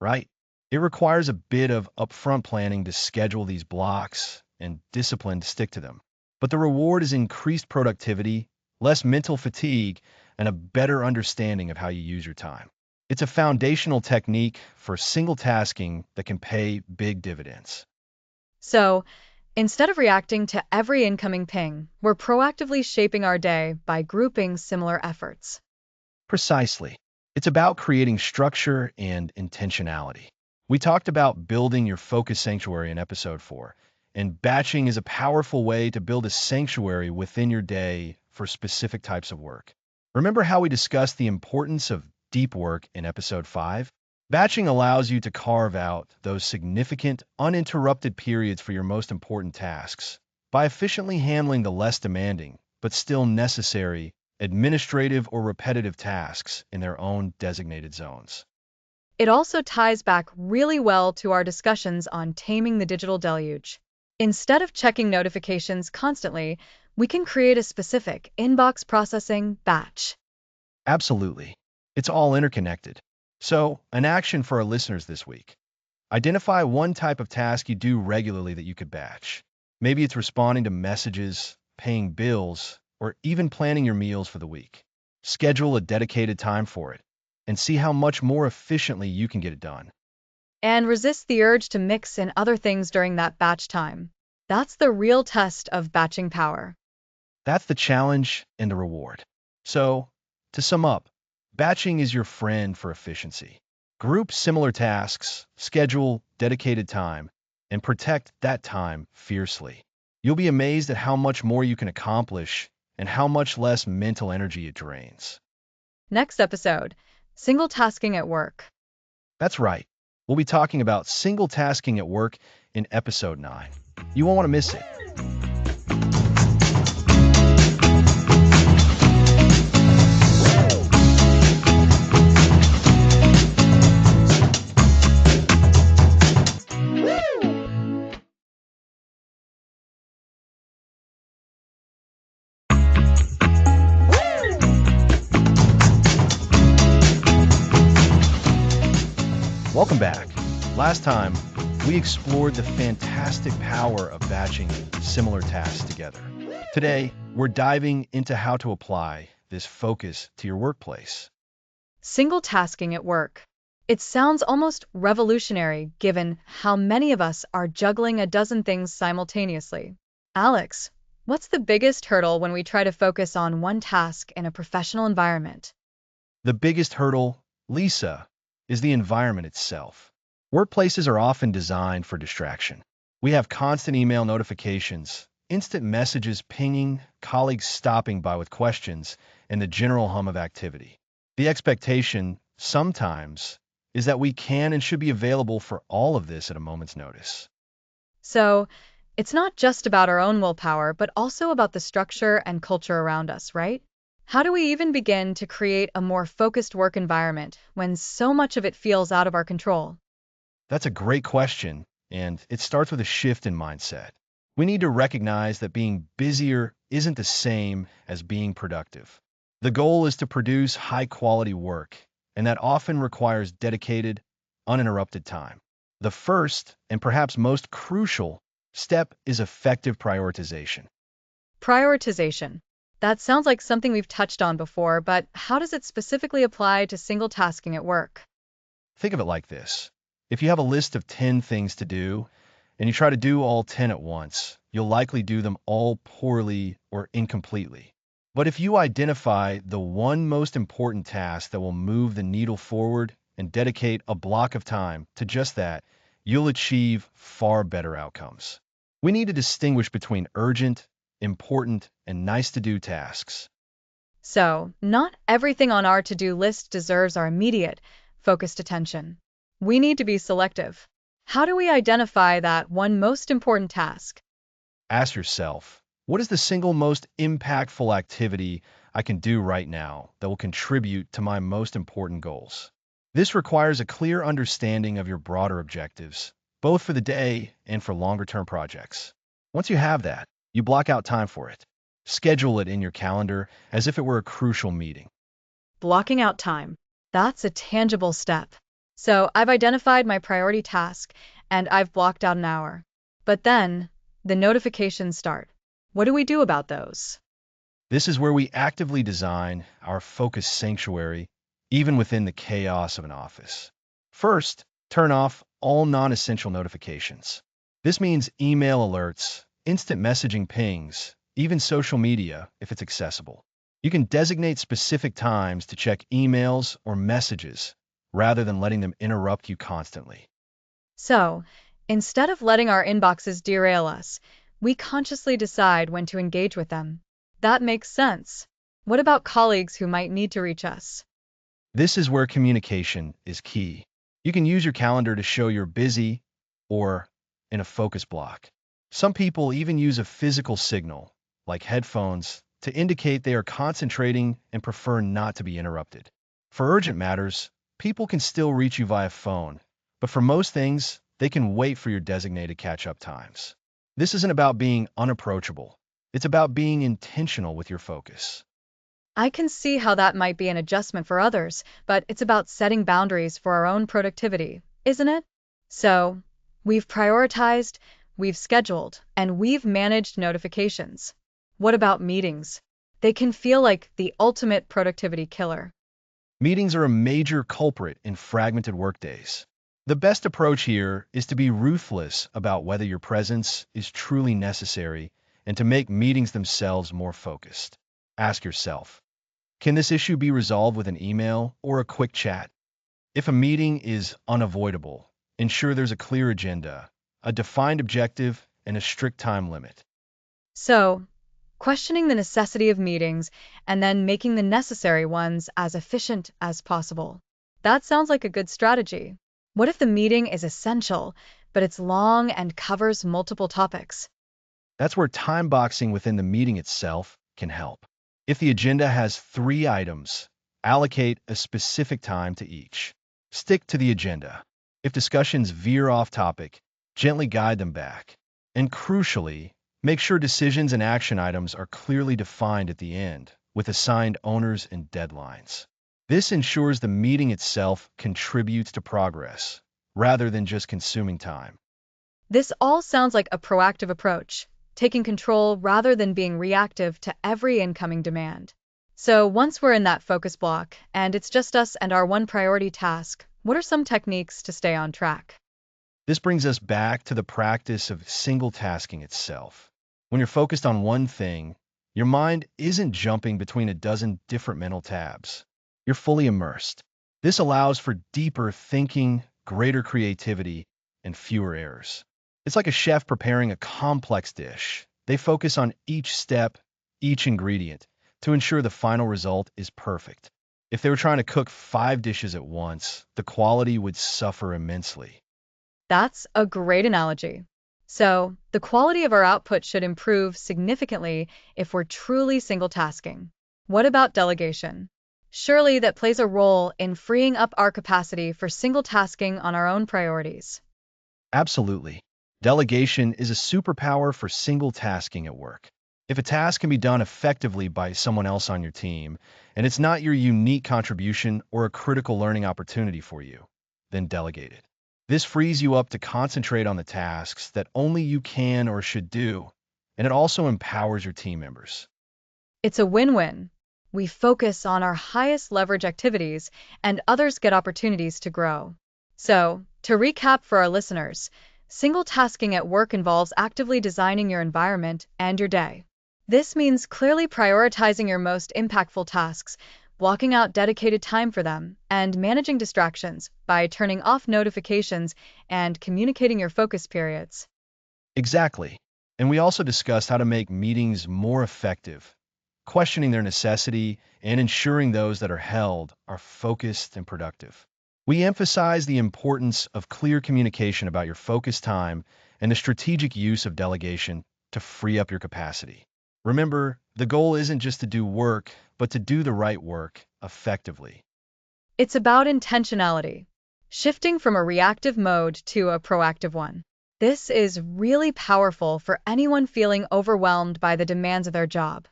Right? It requires a bit of upfront planning to schedule these blocks and discipline to stick to them. But the reward is increased productivity, less mental fatigue, and a better understanding of how you use your time. It's a foundational technique for single tasking that can pay big dividends. So, instead of reacting to every incoming ping, we're proactively shaping our day by grouping similar efforts. Precisely. It's about creating structure and intentionality. We talked about building your focus sanctuary in episode 4, and batching is a powerful way to build a sanctuary within your day for specific types of work. Remember how we discussed the importance of deep work in episode 5? Batching allows you to carve out those significant, uninterrupted periods for your most important tasks by efficiently handling the less demanding, but still necessary administrative or repetitive tasks in their own designated zones. It also ties back really well to our discussions on taming the digital deluge. Instead of checking notifications constantly, we can create a specific inbox processing batch. Absolutely. It's all interconnected. So, an action for our listeners this week. Identify one type of task you do regularly that you could batch. Maybe it's responding to messages, paying bills, or even planning your meals for the week. Schedule a dedicated time for it and see how much more efficiently you can get it done. And resist the urge to mix in other things during that batch time. That's the real test of batching power. That's the challenge and the reward. So, to sum up, batching is your friend for efficiency. Group similar tasks, schedule dedicated time, and protect that time fiercely. You'll be amazed at how much more you can accomplish and how much less mental energy it drains. Next episode, single tasking at work. That's right. We'll be talking about single tasking at work in episode 9. You won't want to miss it. Welcome back. Last time, we explored the fantastic power of batching similar tasks together. Today, we're diving into how to apply this focus to your workplace. Single tasking at work. It sounds almost revolutionary given how many of us are juggling a dozen things simultaneously. Alex, what's the biggest hurdle when we try to focus on one task in a professional environment? The biggest hurdle, Lisa, is the environment itself. Workplaces are often designed for distraction. We have constant email notifications, instant messages pinging, colleagues stopping by with questions, and the general hum of activity. The expectation, sometimes, is that we can and should be available for all of this at a moment's notice. So, it's not just about our own willpower, but also about the structure and culture around us, right? How do we even begin to create a more focused work environment when so much of it feels out of our control? That's a great question, and it starts with a shift in mindset. We need to recognize that being busier isn't the same as being productive. The goal is to produce high-quality work, and that often requires dedicated, uninterrupted time. The first, and perhaps most crucial, step is effective prioritization. Prioritization. That sounds like something we've touched on before, but how does it specifically apply to single tasking at work? Think of it like this. If you have a list of 10 things to do, and you try to do all 10 at once, you'll likely do them all poorly or incompletely. But if you identify the one most important task that will move the needle forward and dedicate a block of time to just that, you'll achieve far better outcomes. We need to distinguish between urgent, important, and nice-to-do tasks. So, not everything on our to-do list deserves our immediate, focused attention. We need to be selective. How do we identify that one most important task? Ask yourself, what is the single most impactful activity I can do right now that will contribute to my most important goals? This requires a clear understanding of your broader objectives, both for the day and for longer-term projects. Once you have that, you block out time for it. Schedule it in your calendar as if it were a crucial meeting. Blocking out time. That's a tangible step. So, I've identified my priority task and I've blocked out an hour. But then, the notifications start. What do we do about those? This is where we actively design our focus sanctuary, even within the chaos of an office. First, turn off all non-essential notifications. This means email alerts, instant messaging pings, even social media if it's accessible. You can designate specific times to check emails or messages rather than letting them interrupt you constantly. So, instead of letting our inboxes derail us, we consciously decide when to engage with them. That makes sense. What about colleagues who might need to reach us? This is where communication is key. You can use your calendar to show you're busy or in a focus block. Some people even use a physical signal, like headphones, to indicate they are concentrating and prefer not to be interrupted. For urgent matters, people can still reach you via phone, but for most things, they can wait for your designated catch-up times. This isn't about being unapproachable. It's about being intentional with your focus. I can see how that might be an adjustment for others, but it's about setting boundaries for our own productivity, isn't it? So, we've prioritized, we've scheduled, and we've managed notifications. What about meetings? They can feel like the ultimate productivity killer. Meetings are a major culprit in fragmented workdays. The best approach here is to be ruthless about whether your presence is truly necessary and to make meetings themselves more focused. Ask yourself, can this issue be resolved with an email or a quick chat? If a meeting is unavoidable, ensure there's a clear agenda, a defined objective, and a strict time limit. So, questioning the necessity of meetings and then making the necessary ones as efficient as possible. That sounds like a good strategy. What if the meeting is essential, but it's long and covers multiple topics? That's where time boxing within the meeting itself can help. If the agenda has 3 items, allocate a specific time to each. Stick to the agenda. If discussions veer off topic, gently guide them back. And crucially, make sure decisions and action items are clearly defined at the end, with assigned owners and deadlines. This ensures the meeting itself contributes to progress, rather than just consuming time. This all sounds like a proactive approach, taking control rather than being reactive to every incoming demand. So once we're in that focus block, and it's just us and our one priority task, what are some techniques to stay on track? This brings us back to the practice of single tasking itself. When you're focused on one thing, your mind isn't jumping between a dozen different mental tabs. You're fully immersed. This allows for deeper thinking, greater creativity, and fewer errors. It's like a chef preparing a complex dish. They focus on each step, each ingredient, to ensure the final result is perfect. If they were trying to cook 5 dishes at once, the quality would suffer immensely. That's a great analogy. So, the quality of our output should improve significantly if we're truly single tasking. What about delegation? Surely that plays a role in freeing up our capacity for single tasking on our own priorities. Absolutely. Delegation is a superpower for single tasking at work. If a task can be done effectively by someone else on your team, and it's not your unique contribution or a critical learning opportunity for you, then delegate it. This frees you up to concentrate on the tasks that only you can or should do, and it also empowers your team members. It's a win-win. We focus on our highest leverage activities, and others get opportunities to grow. So, to recap for our listeners, single tasking at work involves actively designing your environment and your day. This means clearly prioritizing your most impactful tasks, blocking out dedicated time for them, and managing distractions by turning off notifications and communicating your focus periods. Exactly. And we also discussed how to make meetings more effective, questioning their necessity and ensuring those that are held are focused and productive. We emphasize the importance of clear communication about your focus time and the strategic use of delegation to free up your capacity. Remember, the goal isn't just to do work, but to do the right work effectively. It's about intentionality, shifting from a reactive mode to a proactive one. This is really powerful for anyone feeling overwhelmed by the demands of their job.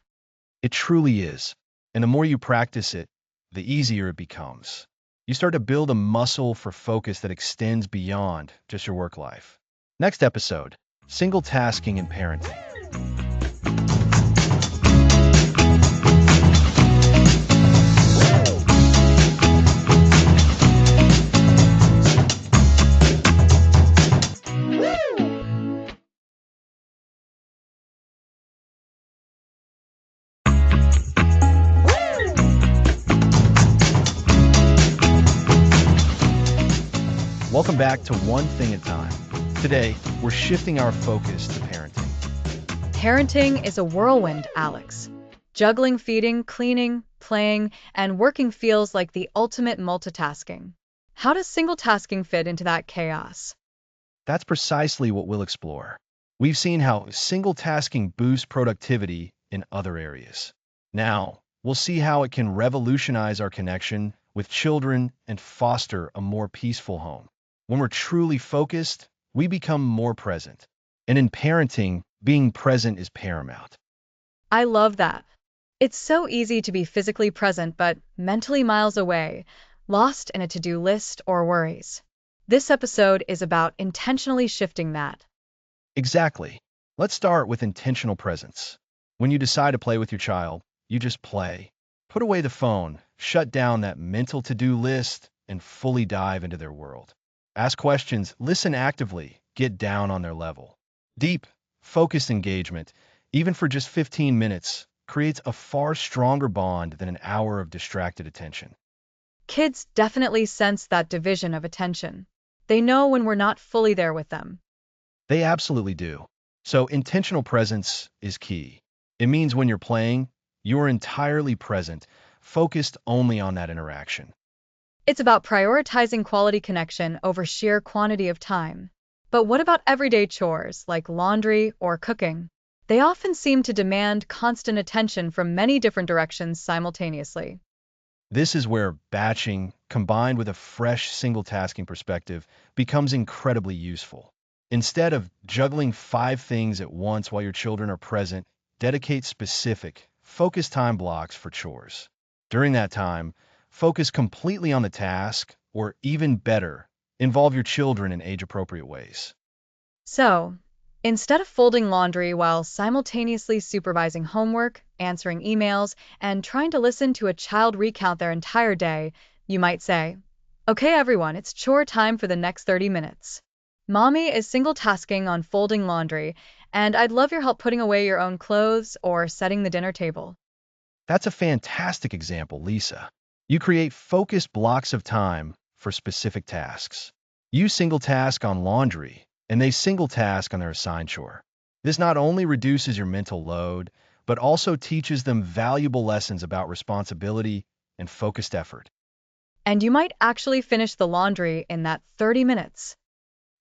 It truly is. And the more you practice it, the easier it becomes. You start to build a muscle for focus that extends beyond just your work life. Next episode, single tasking and parenting. Welcome back to One Thing at a Time. Today, we're shifting our focus to parenting. Parenting is a whirlwind, Alex. Juggling feeding, cleaning, playing, and working feels like the ultimate multitasking. How does single tasking fit into that chaos? That's precisely what we'll explore. We've seen how single tasking boosts productivity in other areas. Now, we'll see how it can revolutionize our connection with children and foster a more peaceful home. When we're truly focused, we become more present. And in parenting, being present is paramount. I love that. It's so easy to be physically present but mentally miles away, lost in a to-do list or worries. This episode is about intentionally shifting that. Exactly. Let's start with intentional presence. When you decide to play with your child, you just play. Put away the phone, shut down that mental to-do list, and fully dive into their world. Ask questions, listen actively, get down on their level. Deep, focused engagement, even for just 15 minutes, creates a far stronger bond than an hour of distracted attention. Kids definitely sense that division of attention. They know when we're not fully there with them. They absolutely do. So intentional presence is key. It means when you're playing, you're entirely present, focused only on that interaction. It's about prioritizing quality connection over sheer quantity of time. But what about everyday chores like laundry or cooking? They often seem to demand constant attention from many different directions simultaneously. This is where batching, combined with a fresh single tasking perspective, becomes incredibly useful. Instead of juggling 5 things at once while your children are present, dedicate specific, focused time blocks for chores. During that time, focus completely on the task, or even better, Involve your children in age-appropriate ways. So, instead of folding laundry while simultaneously supervising homework, answering emails, and trying to listen to a child recount their entire day, you might say, "Okay, everyone, it's chore time for the next 30 minutes. Mommy is single tasking on folding laundry, and I'd love your help putting away your own clothes or setting the dinner table." That's a fantastic example, Lisa. You create focused blocks of time for specific tasks. You single task on laundry, and they single task on their assigned chore. This not only reduces your mental load, but also teaches them valuable lessons about responsibility and focused effort. And you might actually finish the laundry in that 30 minutes.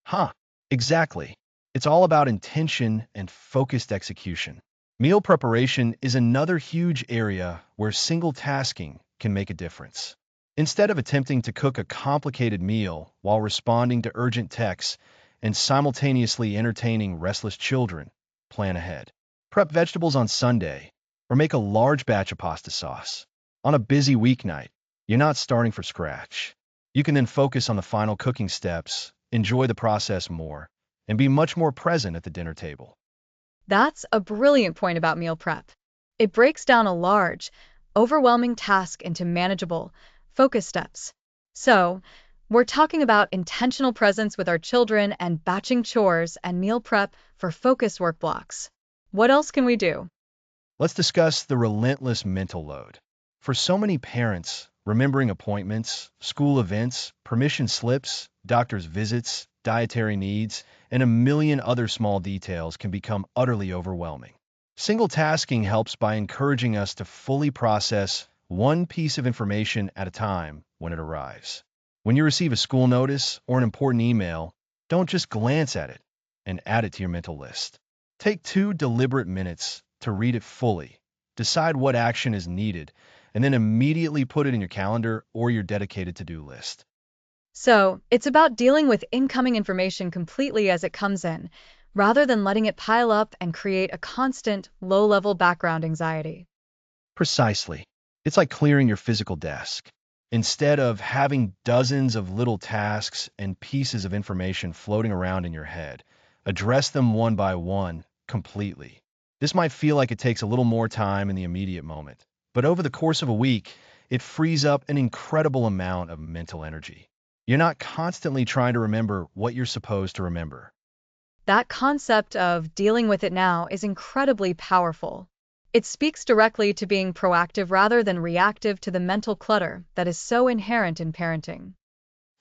Huh, exactly. It's all about intention and focused execution. Meal preparation is another huge area where single tasking can make a difference. Instead of attempting to cook a complicated meal while responding to urgent texts and simultaneously entertaining restless children, plan ahead. Prep vegetables on Sunday or make a large batch of pasta sauce. On a busy weeknight, you're not starting from scratch. You can then focus on the final cooking steps, enjoy the process more, and be much more present at the dinner table. That's a brilliant point about meal prep. It breaks down a large, overwhelming task into manageable, focus steps. So, we're talking about intentional presence with our children and batching chores and meal prep for focus work blocks. What else can we do? Let's discuss the relentless mental load. For so many parents, remembering appointments, school events, permission slips, doctor's visits, dietary needs, and a million other small details can become utterly overwhelming. Single tasking helps by encouraging us to fully process one piece of information at a time when it arrives. When you receive a school notice or an important email, don't just glance at it and add it to your mental list. Take 2 deliberate minutes to read it fully, decide what action is needed, and then immediately put it in your calendar or your dedicated to-do list. So, it's about dealing with incoming information completely as it comes in, rather than letting it pile up and create a constant, low-level background anxiety. Precisely. It's like clearing your physical desk. Instead of having dozens of little tasks and pieces of information floating around in your head, address them one by one, completely. This might feel like it takes a little more time in the immediate moment, but over the course of a week, it frees up an incredible amount of mental energy. You're not constantly trying to remember what you're supposed to remember. That concept of dealing with it now is incredibly powerful. It speaks directly to being proactive rather than reactive to the mental clutter that is so inherent in parenting.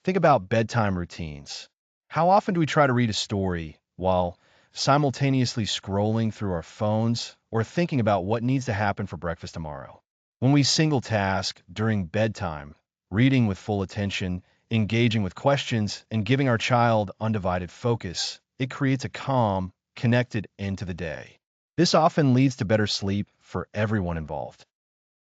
Think about bedtime routines. How often do we try to read a story while simultaneously scrolling through our phones or thinking about what needs to happen for breakfast tomorrow? When we single task during bedtime, reading with full attention, engaging with questions, and giving our child undivided focus, it creates a calm, connected end to the day. This often leads to better sleep for everyone involved.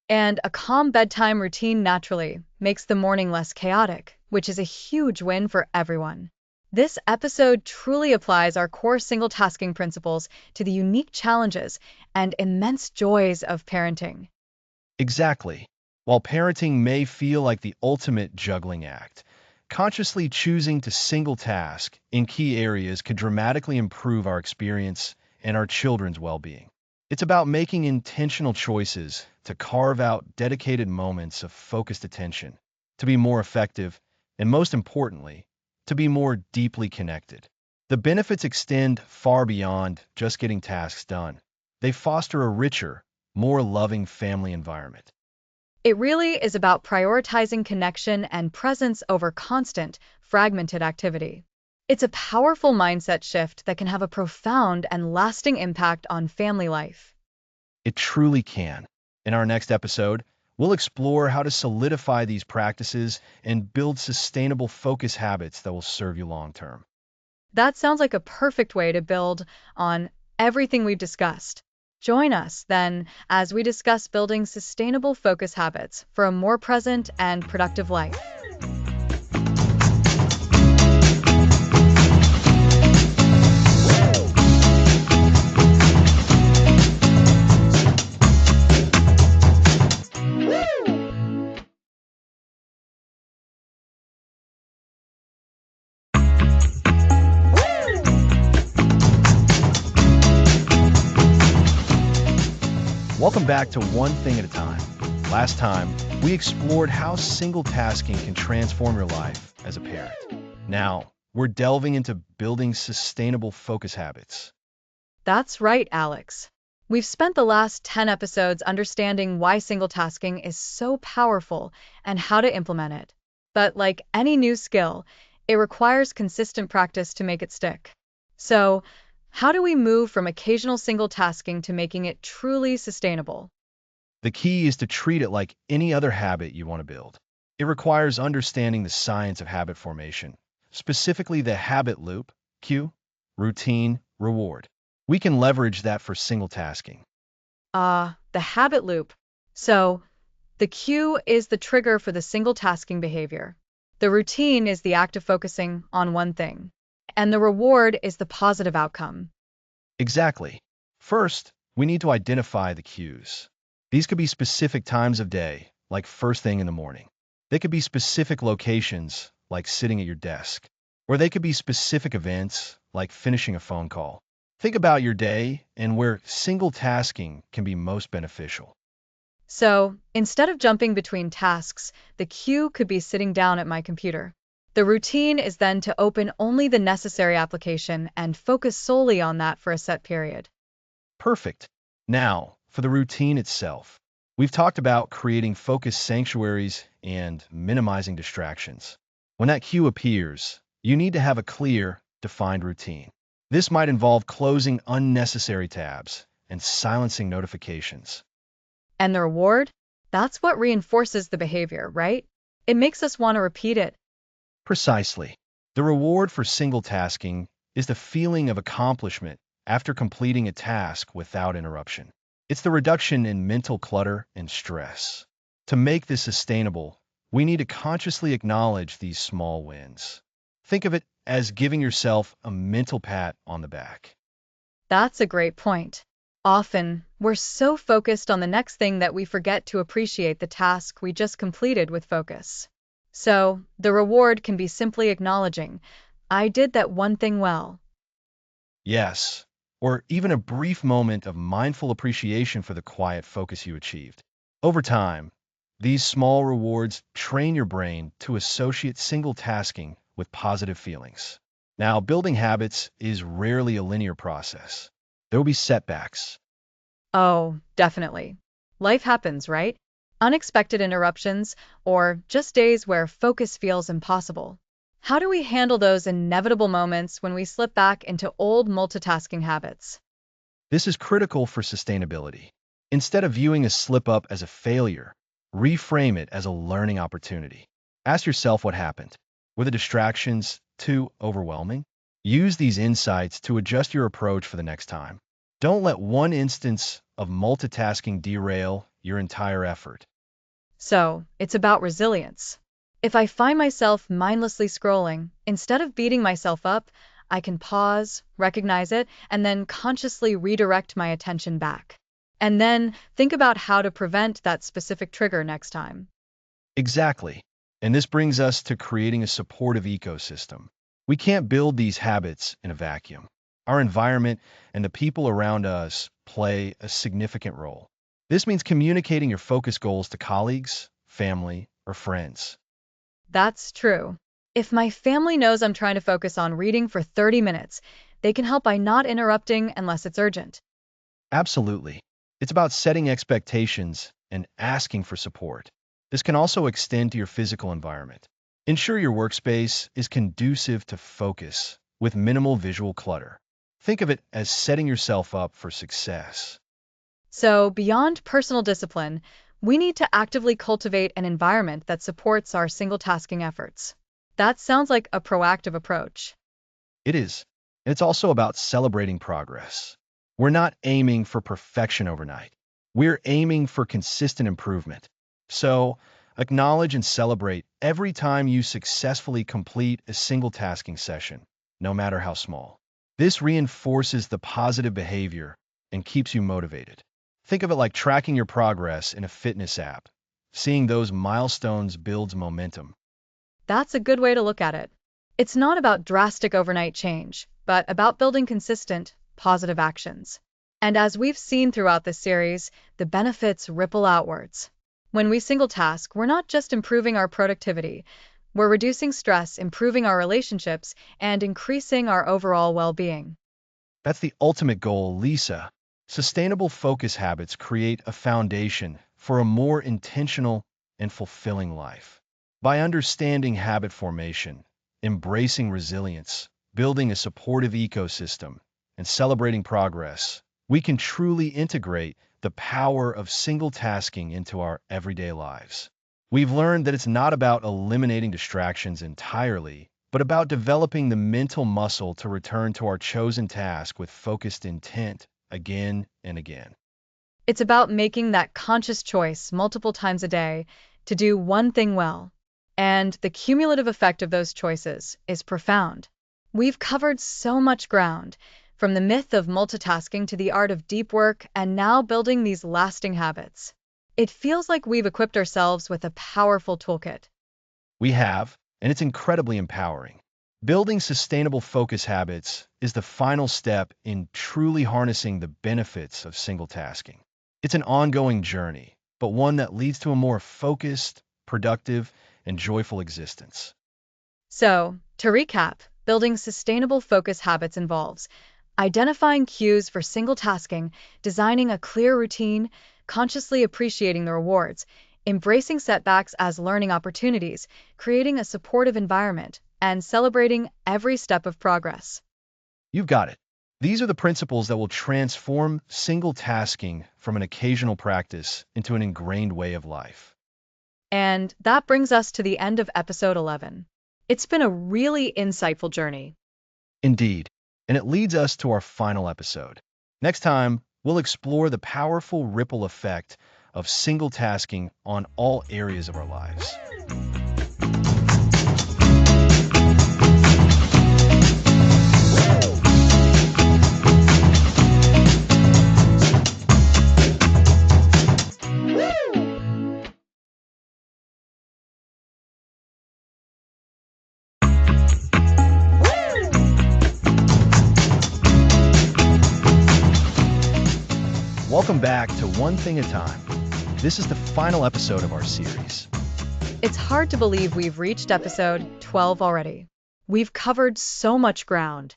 And a calm bedtime routine naturally makes the morning less chaotic, which is a huge win for everyone. This episode truly applies our core single tasking principles to the unique challenges and immense joys of parenting. Exactly. While parenting may feel like the ultimate juggling act, consciously choosing to single task in key areas could dramatically improve our experience and our children's well-being. It's about making intentional choices to carve out dedicated moments of focused attention, to be more effective, and most importantly, to be more deeply connected. The benefits extend far beyond just getting tasks done. They foster a richer, more loving family environment. It really is about prioritizing connection and presence over constant, fragmented activity. It's a powerful mindset shift that can have a profound and lasting impact on family life. It truly can. In our next episode, we'll explore how to solidify these practices and build sustainable focus habits that will serve you long term. That sounds like a perfect way to build on everything we've discussed. Join us, then, as we discuss building sustainable focus habits for a more present and productive life. Welcome back to One Thing at a Time. Last time, we explored how single tasking can transform your life as a parent. Now, we're delving into building sustainable focus habits. That's right, Alex. We've spent the last 10 episodes understanding why single tasking is so powerful and how to implement it. But like any new skill, it requires consistent practice to make it stick. So, how do we move from occasional single tasking to making it truly sustainable? The key is to treat it like any other habit you want to build. It requires understanding the science of habit formation, specifically the habit loop, cue, routine, reward. We can leverage that for single tasking. The habit loop. So, the cue is the trigger for the single tasking behavior. The routine is the act of focusing on one thing. And the reward is the positive outcome. Exactly. First, we need to identify the cues. These could be specific times of day, like first thing in the morning. They could be specific locations, like sitting at your desk. Or they could be specific events, like finishing a phone call. Think about your day and where single tasking can be most beneficial. So, instead of jumping between tasks, the cue could be sitting down at my computer. The routine is then to open only the necessary application and focus solely on that for a set period. Perfect. Now, for the routine itself. We've talked about creating focus sanctuaries and minimizing distractions. When that cue appears, you need to have a clear, defined routine. This might involve closing unnecessary tabs and silencing notifications. And the reward? That's what reinforces the behavior, right? It makes us want to repeat it. Precisely. The reward for single tasking is the feeling of accomplishment after completing a task without interruption. It's the reduction in mental clutter and stress. To make this sustainable, we need to consciously acknowledge these small wins. Think of it as giving yourself a mental pat on the back. That's a great point. Often, we're so focused on the next thing that we forget to appreciate the task we just completed with focus. So, the reward can be simply acknowledging, I did that one thing well. Yes, or even a brief moment of mindful appreciation for the quiet focus you achieved. Over time, these small rewards train your brain to associate single tasking with positive feelings. Now, building habits is rarely a linear process. There will be setbacks. Oh, definitely. Life happens, right? Unexpected interruptions, or just days where focus feels impossible. How do we handle those inevitable moments when we slip back into old multitasking habits? This is critical for sustainability. Instead of viewing a slip-up as a failure, reframe it as a learning opportunity. Ask yourself what happened. Were the distractions too overwhelming? Use these insights to adjust your approach for the next time. Don't let one instance of multitasking derail your entire effort. So, it's about resilience. If I find myself mindlessly scrolling, instead of beating myself up, I can pause, recognize it, and then consciously redirect my attention back. And then think about how to prevent that specific trigger next time. Exactly. And this brings us to creating a supportive ecosystem. We can't build these habits in a vacuum. Our environment and the people around us play a significant role. This means communicating your focus goals to colleagues, family, or friends. That's true. If my family knows I'm trying to focus on reading for 30 minutes, they can help by not interrupting unless it's urgent. Absolutely. It's about setting expectations and asking for support. This can also extend to your physical environment. Ensure your workspace is conducive to focus with minimal visual clutter. Think of it as setting yourself up for success. So, beyond personal discipline, we need to actively cultivate an environment that supports our single tasking efforts. That sounds like a proactive approach. It is. And it's also about celebrating progress. We're not aiming for perfection overnight. We're aiming for consistent improvement. So, acknowledge and celebrate every time you successfully complete a single tasking session, no matter how small. This reinforces the positive behavior and keeps you motivated. Think of it like tracking your progress in a fitness app. Seeing those milestones builds momentum. That's a good way to look at it. It's not about drastic overnight change, but about building consistent, positive actions. And as we've seen throughout this series, the benefits ripple outwards. When we single task, we're not just improving our productivity, we're reducing stress, improving our relationships, and increasing our overall well-being. That's the ultimate goal, Lisa. Sustainable focus habits create a foundation for a more intentional and fulfilling life. By understanding habit formation, embracing resilience, building a supportive ecosystem, and celebrating progress, we can truly integrate the power of single tasking into our everyday lives. We've learned that it's not about eliminating distractions entirely, but about developing the mental muscle to return to our chosen task with focused intent again and again. It's about making that conscious choice multiple times a day to do one thing well. And the cumulative effect of those choices is profound. We've covered so much ground, from the myth of multitasking to the art of deep work, and now building these lasting habits. It feels like we've equipped ourselves with a powerful toolkit. We have, and it's incredibly empowering. Building sustainable focus habits is the final step in truly harnessing the benefits of single tasking. It's an ongoing journey, but one that leads to a more focused, productive, and joyful existence. So, to recap, building sustainable focus habits involves identifying cues for single tasking, designing a clear routine, consciously appreciating the rewards, embracing setbacks as learning opportunities, creating a supportive environment, and celebrating every step of progress. You've got it. These are the principles that will transform single tasking from an occasional practice into an ingrained way of life. And that brings us to the end of episode 11. It's been a really insightful journey. Indeed, and it leads us to our final episode. Next time, we'll explore the powerful ripple effect of single tasking on all areas of our lives. Welcome back to One Thing at a Time. This is the final episode of our series. It's hard to believe we've reached episode 12 already. We've covered so much ground.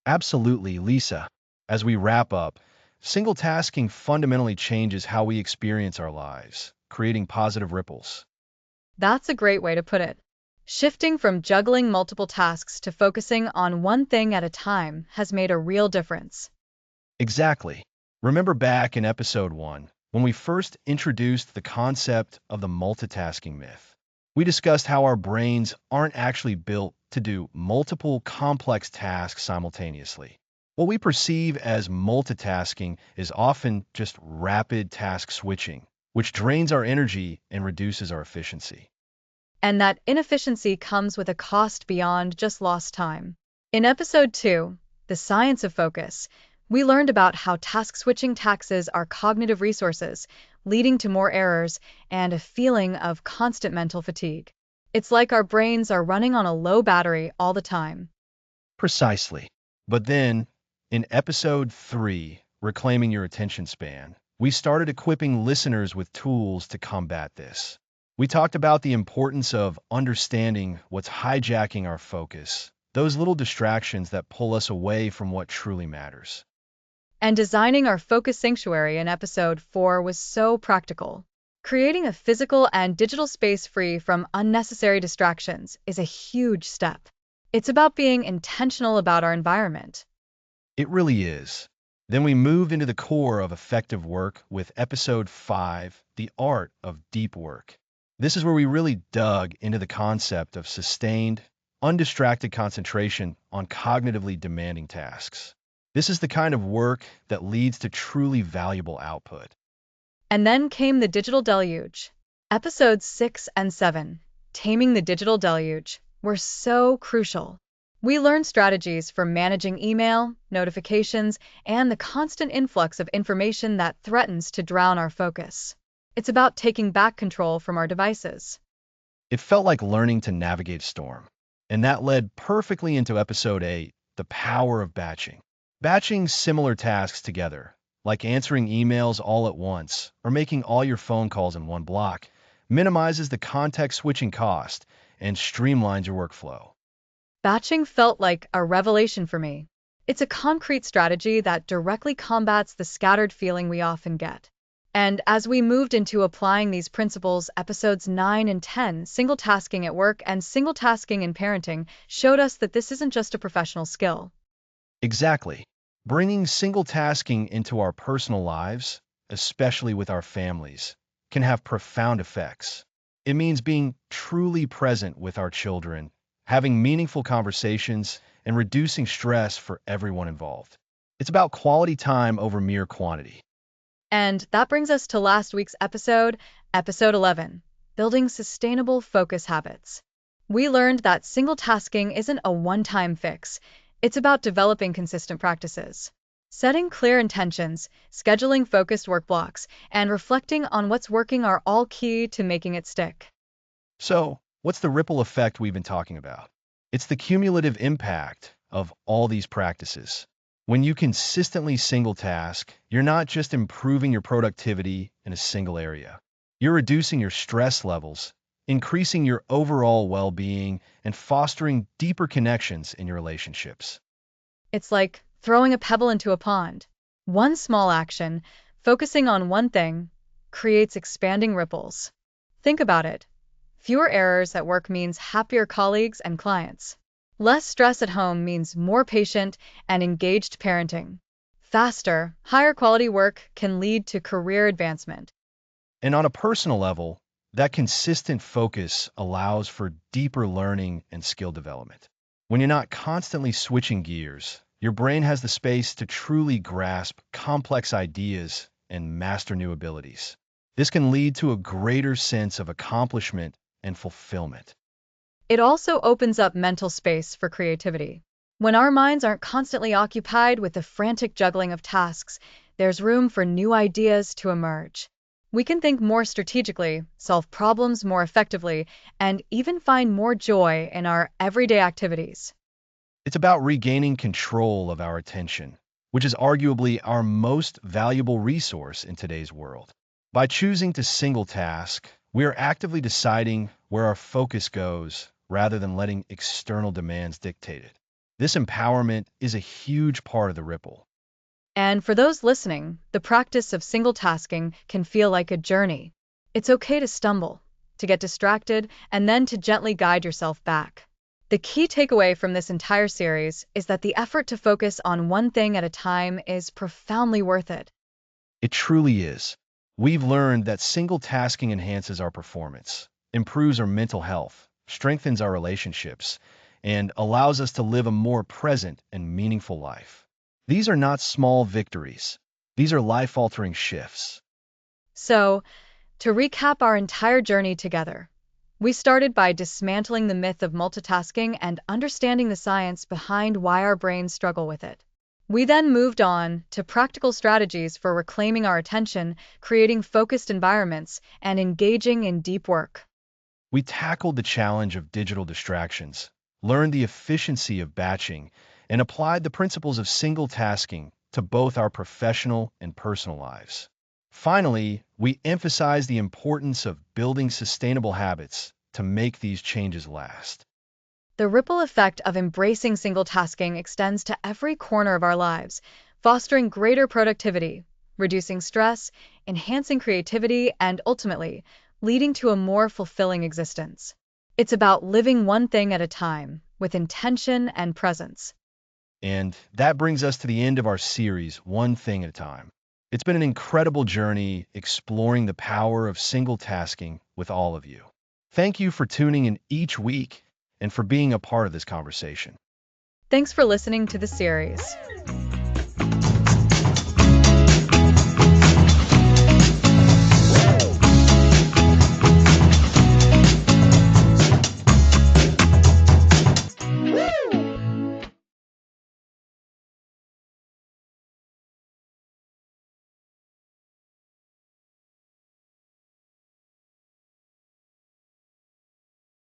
Absolutely, Lisa. As we wrap up, single tasking fundamentally changes how we experience our lives, creating positive ripples. That's a great way to put it. Shifting from juggling multiple tasks to focusing on one thing at a time has made a real difference. Exactly. Remember back in episode 1, when we first introduced the concept of the multitasking myth. We discussed how our brains aren't actually built to do multiple complex tasks simultaneously. What we perceive as multitasking is often just rapid task switching, which drains our energy and reduces our efficiency. And that inefficiency comes with a cost beyond just lost time. In episode 2, The Science of Focus, we learned about how task switching taxes our cognitive resources, leading to more errors and a feeling of constant mental fatigue. It's like our brains are running on a low battery all the time. Precisely. But then, in episode 3, Reclaiming Your Attention Span, we started equipping listeners with tools to combat this. We talked about the importance of understanding what's hijacking our focus, those little distractions that pull us away from what truly matters. And designing our focus sanctuary in episode 4 was so practical. Creating a physical and digital space free from unnecessary distractions is a huge step. It's about being intentional about our environment. It really is. Then we moved into the core of effective work with episode 5, The Art of Deep Work. This is where we really dug into the concept of sustained, undistracted concentration on cognitively demanding tasks. This is the kind of work that leads to truly valuable output. And then came the digital deluge. Episodes 6 and 7, Taming the Digital Deluge, were so crucial. We learned strategies for managing email, notifications, and the constant influx of information that threatens to drown our focus. It's about taking back control from our devices. It felt like learning to navigate a storm. And that led perfectly into episode 8, The Power of Batching. Batching similar tasks together, like answering emails all at once or making all your phone calls in one block, minimizes the context switching cost and streamlines your workflow. Batching felt like a revelation for me. It's a concrete strategy that directly combats the scattered feeling we often get. And as we moved into applying these principles, episodes 9 and 10, single tasking at work and single tasking in parenting, showed us that this isn't just a professional skill. Exactly. Bringing single tasking into our personal lives, especially with our families, can have profound effects. It means being truly present with our children, having meaningful conversations, and reducing stress for everyone involved. It's about quality time over mere quantity. And that brings us to last week's episode, episode 11, Building Sustainable Focus Habits. We learned that single tasking isn't a one-time fix. It's about developing consistent practices. Setting clear intentions, scheduling focused work blocks, and reflecting on what's working are all key to making it stick. So, what's the ripple effect we've been talking about? It's the cumulative impact of all these practices. When you consistently single task, you're not just improving your productivity in a single area. You're reducing your stress levels, increasing your overall well-being, and fostering deeper connections in your relationships. It's like throwing a pebble into a pond. One small action, focusing on one thing, creates expanding ripples. Think about it. Fewer errors at work means happier colleagues and clients. Less stress at home means more patient and engaged parenting. Faster, higher quality work can lead to career advancement. And on a personal level, that consistent focus allows for deeper learning and skill development. When you're not constantly switching gears, your brain has the space to truly grasp complex ideas and master new abilities. This can lead to a greater sense of accomplishment and fulfillment. It also opens up mental space for creativity. When our minds aren't constantly occupied with the frantic juggling of tasks, there's room for new ideas to emerge. We can think more strategically, solve problems more effectively, and even find more joy in our everyday activities. It's about regaining control of our attention, which is arguably our most valuable resource in today's world. By choosing to single task, we are actively deciding where our focus goes rather than letting external demands dictate it. This empowerment is a huge part of the ripple. And for those listening, the practice of single tasking can feel like a journey. It's okay to stumble, to get distracted, and then to gently guide yourself back. The key takeaway from this entire series is that the effort to focus on one thing at a time is profoundly worth it. It truly is. We've learned that single tasking enhances our performance, improves our mental health, strengthens our relationships, and allows us to live a more present and meaningful life. These are not small victories. These are life-altering shifts. So, to recap our entire journey together, we started by dismantling the myth of multitasking and understanding the science behind why our brains struggle with it. We then moved on to practical strategies for reclaiming our attention, creating focused environments, and engaging in deep work. We tackled the challenge of digital distractions, learned the efficiency of batching, and applied the principles of single tasking to both our professional and personal lives. Finally, we emphasize the importance of building sustainable habits to make these changes last. The ripple effect of embracing single tasking extends to every corner of our lives, fostering greater productivity, reducing stress, enhancing creativity, and ultimately, leading to a more fulfilling existence. It's about living one thing at a time, with intention and presence. And that brings us to the end of our series, One Thing at a Time. It's been an incredible journey exploring the power of single tasking with all of you. Thank you for tuning in each week and for being a part of this conversation. Thanks for listening to the series.